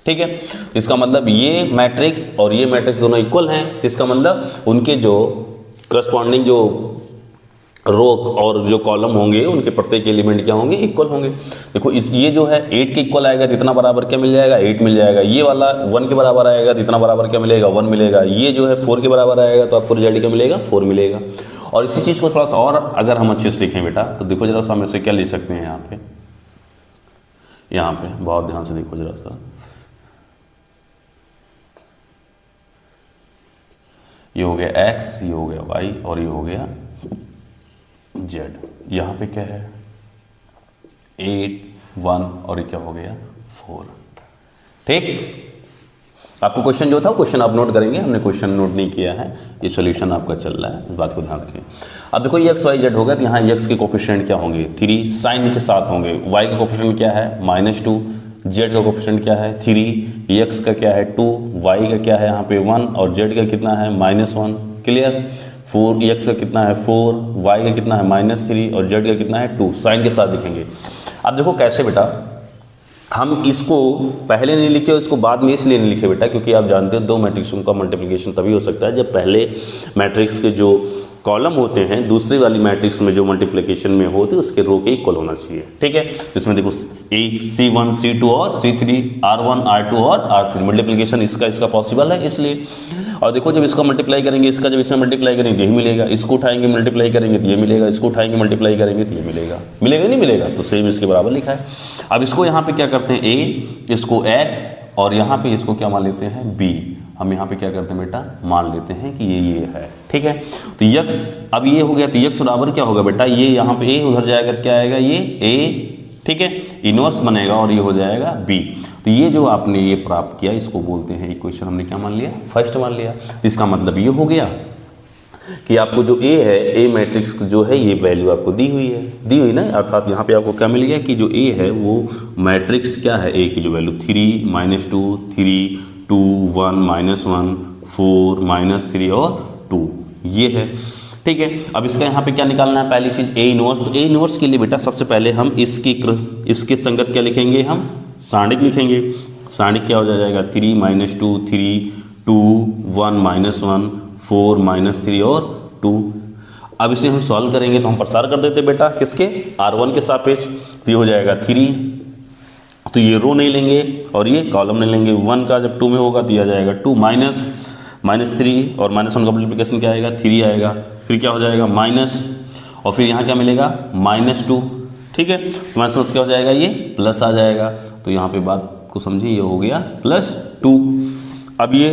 ठीक है, तो इसका मतलब ये मैट्रिक्स और ये मैट्रिक्स दोनों इक्वल हैं, तो इसका मतलब उनके जो करस्पॉन्डिंग जो रो और जो कॉलम होंगे उनके प्रत्येक एलिमेंट क्या होंगे, इक्वल होंगे। देखो इस ये जो है 8 के इक्वल आएगा तो इतना बराबर क्या मिल जाएगा, 8 मिल जाएगा। ये वाला 1 के बराबर आएगा तो इतना बराबर क्या मिलेगा, 1 मिलेगा। ये जो है 4 के बराबर आएगा तो आपको रिजल्ट क्या मिलेगा, 4 मिलेगा। और इसी चीज़ को थोड़ा सा और अगर हम अच्छे से लिखें बेटा, तो देखो जरा सा हम इसे क्या लिख सकते हैं यहाँ पे बहुत ध्यान से देखो जरा सा। ये हो गया x, ये हो गया y और ये हो गया z। यहाँ पे क्या है 8, 1 और ये क्या हो गया 4। ठीक, आपको क्वेश्चन जो था क्वेश्चन आप नोट करेंगे, हमने क्वेश्चन नोट नहीं किया है, ये सॉल्यूशन आपका चल रहा है, इस बात को ध्यान रखें। अब देखो ये x y z होगा तो यहाँ x के कोफिशिएंट क्या होंगे, 3 साइन के साथ होंगे। y का कोफिशिएंट क्या है -2, z का कोफिशिएंट क्या है 3, x का क्या है 2, y का क्या है यहाँ पे 1 और z का कितना है -1। क्लियर। 4, x का कितना है 4, y का कितना है -3 और z का कितना है 2, साइन के साथ दिखेंगे। अब देखो कैसे बेटा, हम इसको पहले नहीं लिखे और इसको बाद में इसलिए नहीं लिखे बेटा, क्योंकि आप जानते हो दो मैट्रिक्सों का मल्टीप्लिकेशन तभी हो सकता है जब पहले मैट्रिक्स के जो कॉलम होते हैं दूसरी वाली मैट्रिक्स में जो मल्टीप्लिकेशन में होते उसके रो के इक्वल होना चाहिए। ठीक है, इसमें देखो C1 C2 और C3 R1 R2 और R3 मल्टीप्लिकेशन इसका पॉसिबल है इसलिए। और देखो जब इसका मल्टीप्लाई करेंगे इसका, जब इसमें मल्टीप्लाई करेंगे तो यही मिलेगा, इसको उठाएंगे मल्टीप्लाई करेंगे तो ये मिलेगा, इसको उठाएंगे मल्टीप्लाई करेंगे तो ये मिलेगा, मिलेगा नहीं मिलेगा, तो सेम इसके बराबर लिखा है। अब इसको यहाँ पे क्या करते हैं A, इसको X और यहाँ पे इसको क्या मान लेते हैं B। हम यहाँ पे क्या करते हैं बेटा, मान लेते हैं कि ये है। ठीक है, तो x अब ये हो गया तो x बराबर क्या होगा बेटा, ये यहाँ पे a उधर जाएगा तो क्या आएगा ये a, ठीक है, इनवर्स बनेगा और ये हो जाएगा b। तो ये जो आपने ये प्राप्त किया इसको बोलते हैं इक्वेशन, हमने क्या मान लिया, फर्स्ट मान लिया। इसका मतलब ये हो गया कि आपको जो a है, a मैट्रिक्स जो है ये वैल्यू आपको दी हुई ना, अर्थात यहाँ पे आपको क्या मिल गया कि जो a है वो मैट्रिक्स क्या है, a की जो वैल्यू 3 -2 3 2 1 -1 4 -3 और 2 ये है। ठीक है, अब इसका यहाँ पे क्या निकालना है, पहली चीज a इनवर्स। तो a इनवर्स के लिए बेटा सबसे पहले हम इसके संगत क्या लिखेंगे, हम सारणिक लिखेंगे। सारणिक क्या हो जाएगा 3 -2 3 2 1 -1 4 -3 और 2। अब इसे हम सॉल्व करेंगे तो हम प्रसार कर देते बेटा किसके, R1 के सापेक्ष, तो ये हो जाएगा 3, तो ये रो नहीं लेंगे और ये कॉलम नहीं लेंगे। 1 का जब 2 में होगा तो यह जाएगा 2 -3 और -1 का मल्टीप्लिकेशन क्या आएगा 3 आएगा, फिर क्या हो जाएगा माइनस और फिर यहाँ क्या मिलेगा -2। ठीक है, -1 क्या हो जाएगा ये प्लस आ जाएगा, तो यहाँ पे बात को समझिए, ये हो गया +2। अब ये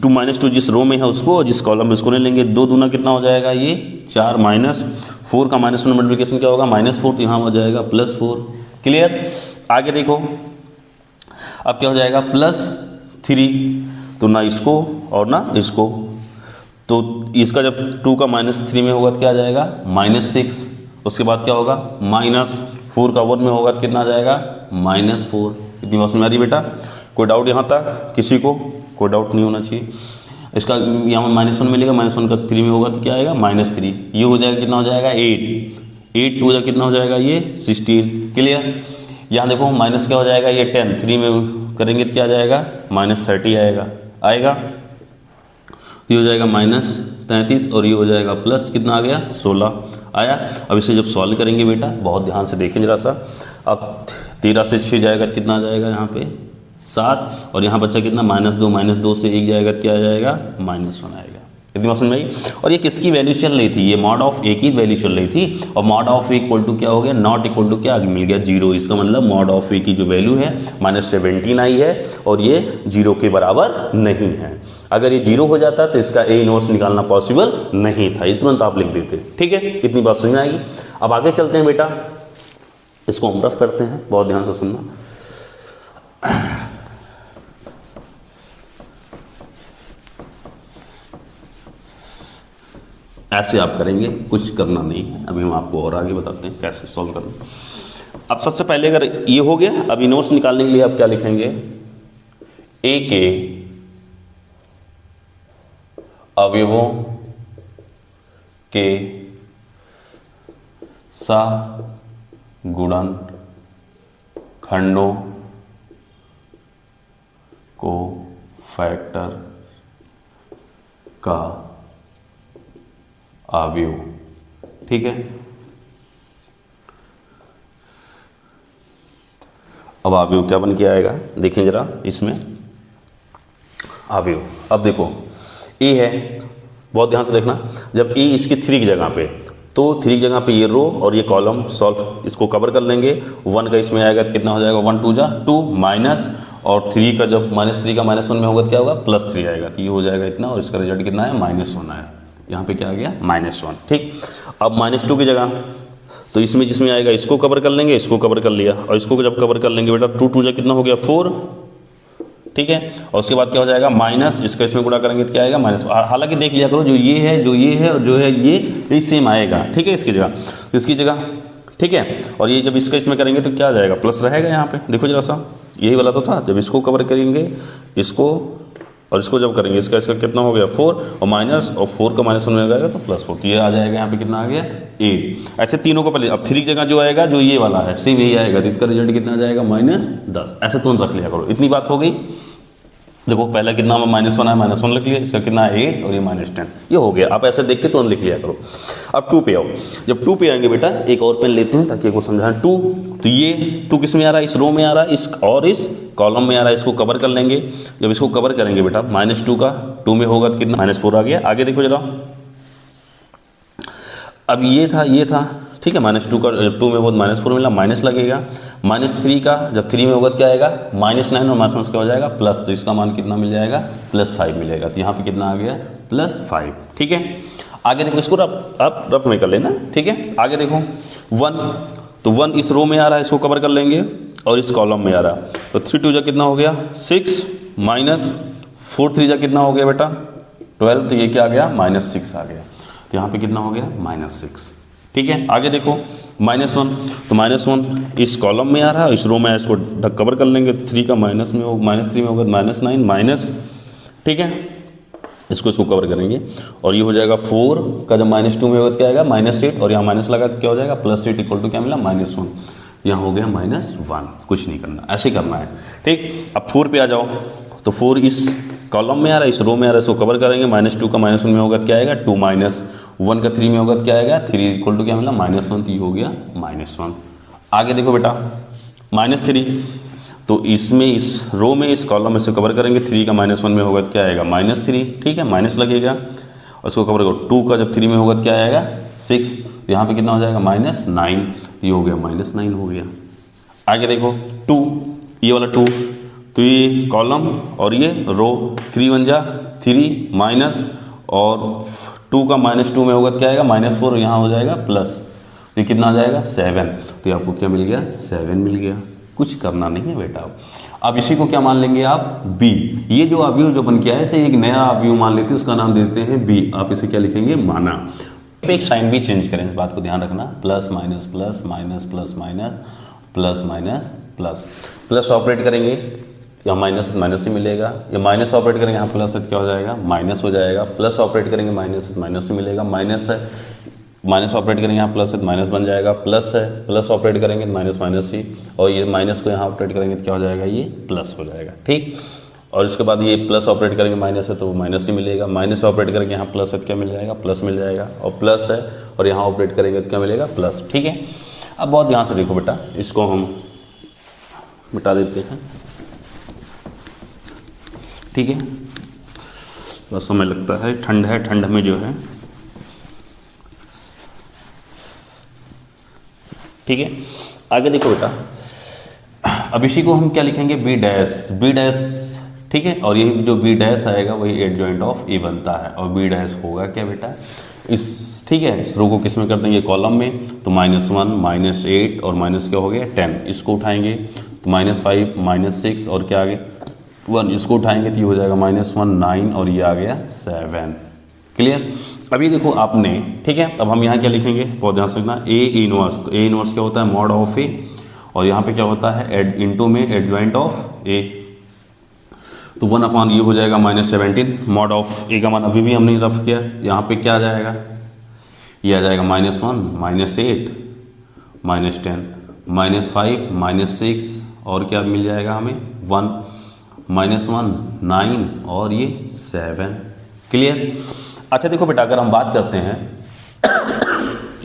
2 -2 जिस रो में है उसको, जिस कॉलम में उसको नहीं लेंगे, 2 दूना कितना हो जाएगा ये 4 -4 का -1 मल्टीप्लिकेशन क्या होगा -4, तो यहाँ हो जाएगा +4। क्लियर। आगे देखो अब क्या हो जाएगा +3, तो ना इसको और ना इसको, तो इसका जब 2 का -3 में होगा तो क्या आ जाएगा -6, उसके बाद क्या होगा -4 का 1 में होगा तो कितना आ जाएगा -4। इतनी बात समझ आ रही बेटा, कोई डाउट यहाँ तक किसी को, कोई डाउट नहीं होना चाहिए। इसका यहाँ -1 मिलेगा, -1 का 3 में होगा तो क्या आएगा -3, ये हो जाएगा कितना हो जाएगा 8 2 कितना हो जाएगा ये 16। क्लियर। यहाँ देखो माइनस क्या हो जाएगा ये 10, 3 में करेंगे तो क्या आ जाएगा -30 आएगा, तो ये हो जाएगा -33 और ये हो जाएगा प्लस कितना आ गया 16 आया। अब इसे जब सॉल्व करेंगे बेटा बहुत ध्यान से देखें जरा सा, अब 13 से 6 जाएगा तो कितना आ जाएगा यहाँ पे 7 और यहाँ बच्चा कितना -2 से 1 जाएगा तो क्या आ जाएगा -1 आएगा। इतनी बात समझ में आई। और ये किसकी वैल्यू चल रही थी, ये मॉड ऑफ ए की वैल्यू चल रही थी और mod of a equal to क्या हो गया, नॉट इक्वल टू क्या आगे मिल गया 0। इसका मतलब मॉड ऑफ ए की जो वैल्यू है -17 आई है और ये 0 के बराबर नहीं है। अगर ये 0 हो जाता तो इसका ए इनवर्स निकालना पॉसिबल नहीं था, ये तुरंत आप लिख देते। ठीक है, इतनी बात समझ में आएगी। अब आगे चलते हैं बेटा, इसको हम रफ करते हैं, बहुत ध्यान से सुनना। ऐसे आप करेंगे, कुछ करना नहीं है, अभी हम आपको और आगे बताते हैं कैसे सॉल्व करना। अब सबसे पहले अगर ये हो गया, अब इनवर्स निकालने के लिए आप क्या लिखेंगे, ए के अवयवों के सगुणन खंडों को फैक्टर का अवयव। ठीक है, अब अवयव क्या बन के आएगा, देखिए जरा इसमें अवयव। अब देखो ए है, बहुत ध्यान से देखना, जब ए इसकी 3 की जगह पे, तो 3 की जगह पे ये रो और ये कॉलम सॉल्व इसको कवर कर लेंगे। 1 का इसमें आएगा तो कितना हो जाएगा, 1 2 जा 2 माइनस, और 3 का जब -3 का -1 में होगा तो क्या होगा, +3 आएगा, तो ये हो जाएगा इतना, और इसका रिजल्ट कितना है, -1 आया। यहाँ पे क्या आ गया, -1। ठीक, अब -2 की जगह, तो इसमें जिसमें आएगा इसको कवर कर लेंगे, इसको कवर कर लिया, और इसको जब कवर कर लेंगे बेटा 2 2 जा कितना हो गया, 4। ठीक है, और उसके बाद क्या हो जाएगा, माइनस, इसका इसमें गुणा करेंगे तो क्या आएगा, -। हालांकि देख लिया करो, जो ये है और जो है ये सेम आएगा। ठीक है, इसकी जगह ठीक है, और ये जब इसका इसमें करेंगे तो क्या आ जाएगा, प्लस रहेगा यहाँ पे। देखो जरा सा, यही वाला तो था, जब इसको कवर करेंगे इसको और इसको जब करेंगे इसका कितना हो गया, 4, और माइनस, और 4 का -1 में जाएगा तो +4, तो ये आ जाएगा यहाँ पे कितना आ गया, 8। ऐसे तीनों को पहले, अब 3 की जगगह जो आएगा, जो ये वाला है सेम यही आएगा, तो इसका रिजल्ट कितना आ जाएगा, -10। ऐसे तुरंत रख लिया करो, इतनी बात हो गई। देखो पहला कितना में -1 है, -1 लिख लिया, इसका कितना है 8, और ये -10, ये हो गया। आप ऐसे देख के तुरंत लिख लिया करो। अब 2 पे आओ, जब 2 पे आएंगे बेटा, एक और पेन लेते हैं ताकि आपको समझाएं। 2, तो ये 2 किस में आ रहा है, इस रो में आ रहा है, इस कॉलम में आ रहा है, इसको कवर कर लेंगे। जब इसको कवर करेंगे बेटा, -2 का 2 में होगा तो कितना, -4 आ गया। आगे देखो जरा, अब ये था ठीक है, -2 का जब 2 में बहुत -4 मिला, माइनस लगेगा। -3 का जब 3 में होगा तो क्या आएगा, -9, और -1 क्या हो जाएगा, प्लस, तो इसका मान कितना मिल जाएगा, +5 मिलेगा। तो यहाँ पे कितना आ गया, +5। ठीक है, आगे देखो, इसको रफ में कर लेना। ठीक है, आगे देखो 1, तो 1 इस रो में आ रहा है, इसको कवर कर लेंगे, और इस कॉलम में आ रहा है, तो 3 2 जा कितना हो गया, 6, माइनस 4 3 जा कितना हो गया बेटा, 12, तो ये क्या आ गया, -6 आ गया। तो यहाँ पे कितना हो गया, -6। ठीक है, आगे देखो -1, तो -1 इस कॉलम में आ रहा है, इस रो में इसको कवर कर लेंगे। 3 का -3 में होगा -9 माइनस, ठीक है, इसको कवर करेंगे, और ये हो जाएगा 4 का जब -2 में होगा तो क्या आएगा, -8, और यहाँ माइनस लगा तो क्या हो जाएगा, +8 इक्वल टू क्या मिला, -1। यहाँ हो गया -1, कुछ नहीं करना, ऐसे करना है। ठीक, अब 4 पे आ जाओ, तो 4 इस कॉलम में आ रहा है, इस रो में आ रहा है, इसको कवर करेंगे। -2 का -1 में होगा तो क्या आएगा, 2 माइनस 1 का 3 में होगा तो क्या आएगा, 3 इक्वल टू क्या मिला, -1, तो ये हो गया -1। आगे देखो बेटा, -3, तो इसमें इस रो में इस कॉलम में से कवर करेंगे। 3 का -1 में होगा तो क्या आएगा, -3। ठीक है, माइनस लगेगा, और इसको कवर करो। 2 का जब 3 में होगा तो क्या आएगा, 6, तो यहाँ पे कितना हो जाएगा, -9, तो ये हो गया -9 हो गया। आगे देखो 2, ये वाला 2, तो ये कॉलम और ये रो, 3 1 जा 3 माइनस, और 2 का -2 में होगा तो क्या आएगा, -4, यहाँ हो जाएगा प्लस, तो ये कितना आ जाएगा, 7। तो आपको क्या मिल गया, 7 मिल गया। कुछ करना नहीं है बेटा। अब इसी को क्या मान लेंगे आप, बी। ये जो अवयव जो बन के आया, इसे एक नया अवयव मान लेते हैं, उसका नाम देते हैं बी। आप इसे क्या लिखेंगे, माना। एक साइन भी चेंज करें, इस बात को ध्यान रखना, plus minus plus minus plus minus plus minus plus, plus operate करेंगे, या माइनस माइनस ही मिलेगा, या माइनस ऑपरेट करेंगे, यहाँ प्लस है तो क्या हो जाएगा, माइनस हो जाएगा। प्लस ऑपरेट करेंगे, माइनस है माइनस ही मिलेगा, माइनस है, माइनस ऑपरेट करेंगे, यहाँ प्लस है तो माइनस बन जाएगा, प्लस है, प्लस ऑपरेट करेंगे तो माइनस माइनस ही, और ये माइनस को यहाँ ऑपरेट करेंगे तो क्या हो जाएगा, ये प्लस हो जाएगा। ठीक, और इसके बाद ये प्लस ऑपरेट करेंगे, माइनस है तो माइनस ही मिलेगा, माइनस ऑपरेट करेंगे, यहाँ प्लस है तो क्या मिल जाएगा, प्लस मिल जाएगा, और प्लस है और यहाँ ऑपरेट करेंगे तो क्या मिलेगा, प्लस। ठीक है, अब बहुत ध्यान से देखो बेटा, इसको हम मिटा देते हैं। ठीक है, थोड़ा समय लगता है, ठंड है, ठंड में जो है। ठीक है, आगे देखो बेटा, अब इसी को हम क्या लिखेंगे, बी डैश, बी डैश। ठीक है, और ये जो बी डैश आएगा वही एडजॉइंट ऑफ ए बनता है, और बी डैश होगा क्या बेटा, इस, ठीक है, इस रो को किस में कर देंगे, कॉलम में, तो -1 -8 और माइनस क्या हो गया 10, इसको उठाएंगे तो -5 -6 और क्या आ गया 1, इसको उठाएंगे तो ये हो जाएगा -1 9 और ये आ गया 7। क्लियर। अभी देखो आपने, ठीक है, अब हम यहाँ क्या लिखेंगे, बहुत ध्यान से लिखना, ए इनवर्स। तो ए इनवर्स क्या होता है, मॉड ऑफ ए, और यहाँ पे क्या होता है, एड इनटू में एडजॉइंट ऑफ ए, तो 1 ये हो जाएगा -17। मॉड ऑफ ए का मान अभी भी हमने रफ किया, यहाँ पे क्या आ जाएगा, ये आ जाएगा -1, -8, -10, -5, -6 और क्या मिल जाएगा हमें 1, -1 9 और ये 7। क्लियर। अच्छा देखो बेटा, अगर हम बात करते हैं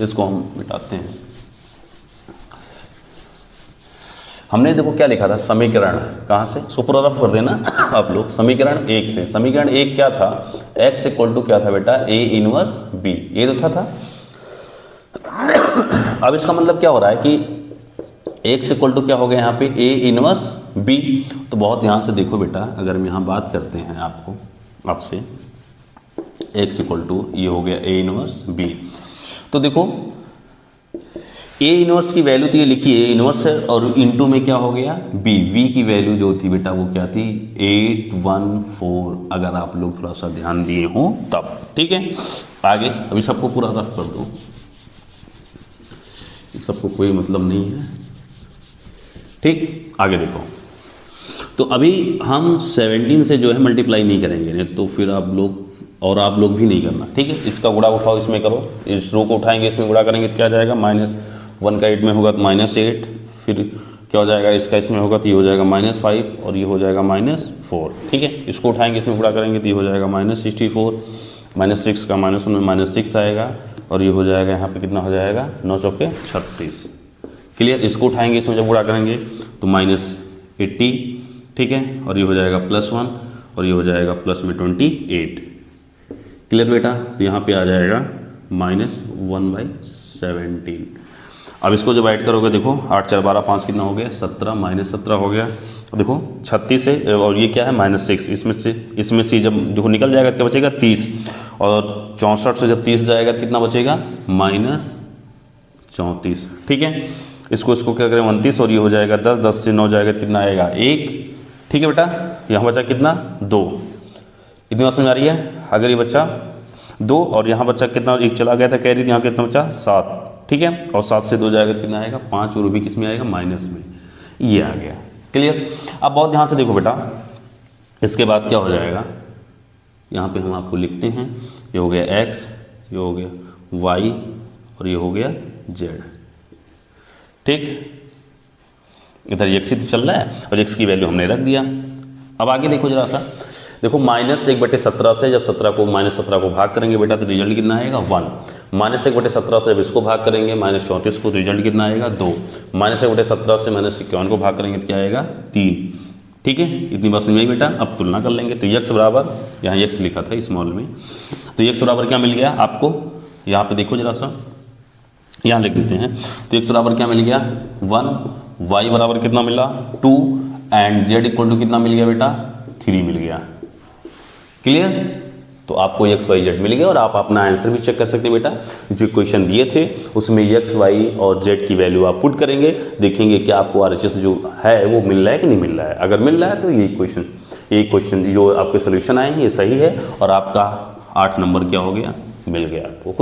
इसको हम मिटाते हैं। हमने देखो क्या लिखा था, समीकरण कहाँ से, इसको पूरा रफ कर देना आप लोग। समीकरण 1 से, समीकरण 1 क्या था, x इक्वल टू क्या था बेटा, A इनवर्स B, ये तो था। अब इसका मतलब क्या हो रहा है कि x इक्वल टू क्या हो गया यहाँ पे, A इनवर्स B। तो बहुत ध्यान से देखो बेटा, अगर हम यहाँ बात करते हैं आपसे x इक्वल टू ये हो गया A इनवर्स B। तो देखो A इनवर्स की वैल्यू तो ये लिखी है A इनवर्स है, और इनटू में क्या हो गया B, V की वैल्यू जो थी बेटा वो क्या थी 814, अगर आप लोग थोड़ा सा ध्यान दिए हो तब। ठीक है, आगे अभी सबको पूरा रफ कर दो, सबको कोई मतलब नहीं है। ठीक, आगे देखो। तो अभी हम 17 से जो है मल्टीप्लाई नहीं करेंगे, नहीं तो फिर आप लोग भी नहीं करना। ठीक है, इसका गुणा उठाओ, इसमें करो, इस रो को उठाएंगे, इसमें गुणा करेंगे तो क्या जाएगा, -1 का 8 में होगा तो -8, फिर क्या हो जाएगा इसका इसमें होगा तो ये हो जाएगा -5 और ये हो जाएगा -4। ठीक है, इसको उठाएंगे, इसमें गुणा करेंगे तो ये हो जाएगा -64, -6 का -1 में -6 आएगा और ये हो जाएगा यहाँ पे कितना हो जाएगा 9 चौके 36। क्लियर। इसको उठाएंगे, इसमें जब गुणा करेंगे तो -80। ठीक है, और ये हो जाएगा +1 और ये हो जाएगा प्लस में 28। क्लियर बेटा। तो यहाँ पे आ जाएगा -1/17। अब इसको जब ऐड करोगे देखो 8 4 12 5 कितना हो गया 17, -17 हो गया। अब देखो 36 है और ये क्या है -6, इसमें से जब देखो निकल जाएगा तो क्या बचेगा 30, और 64 से जब 30 जाएगा तो कितना बचेगा -34। ठीक है, इसको क्या करें 29 और ये हो जाएगा 10, 10 से 9 जाएगा तो कितना आएगा 1। ठीक है बेटा, यहाँ बचा कितना 2। इतनी बात समझ आ रही है। अगर ये बच्चा 2 और यहाँ बच्चा कितना 1 चला गया था कैरी, यहाँ कितना बचा 7। ठीक है, और 7 से 2 जाएगा तो कितना आएगा 5 और भी किस में आएगा माइनस में, ये आ गया। क्लियर। अब बहुत ध्यान से देखो बेटा, इसके बाद क्या हो जाएगा, यहाँ पे हम आपको लिखते हैं, ये हो गया x, ये हो गया y और ये हो गया z। ठीक, इधर x ही तो चल रहा है और x की वैल्यू हमने रख दिया। अब आगे देखो जरा सा, देखो -1/17 से जब 17 को -17 को भाग करेंगे बेटा तो रिजल्ट कितना आएगा 1। -1/17 से जब इसको भाग करेंगे -34 को, रिजल्ट कितना आएगा 2। -1/17 से -51 को भाग करेंगे तो क्या आएगा 3। ठीक है, इतनी बात समझ में बेटा। अब तुलना कर लेंगे तो x बराबर, यहाँ x लिखा था स्मॉल में, तो x बराबर क्या मिल गया आपको, यहाँ पे देखो जरा सा, यहाँ लिख देते हैं। तो x बराबर क्या मिल गया 1, y बराबर कितना मिला 2 एंड z इक्वल टू कितना मिल गया बेटा 3 मिल गया। क्लियर। तो आपको x y z मिल गया और आप अपना आंसर भी चेक कर सकते हैं बेटा। जो क्वेश्चन दिए थे उसमें x y और z की वैल्यू आप पुट करेंगे, देखेंगे कि आपको RHS जो है वो मिल रहा है कि नहीं मिल रहा है। अगर मिल रहा है तो ये क्वेश्चन जो आपके सोल्यूशन आए हैं ये सही है और आपका 8 नंबर क्या हो गया, मिल गया आपको। कुछ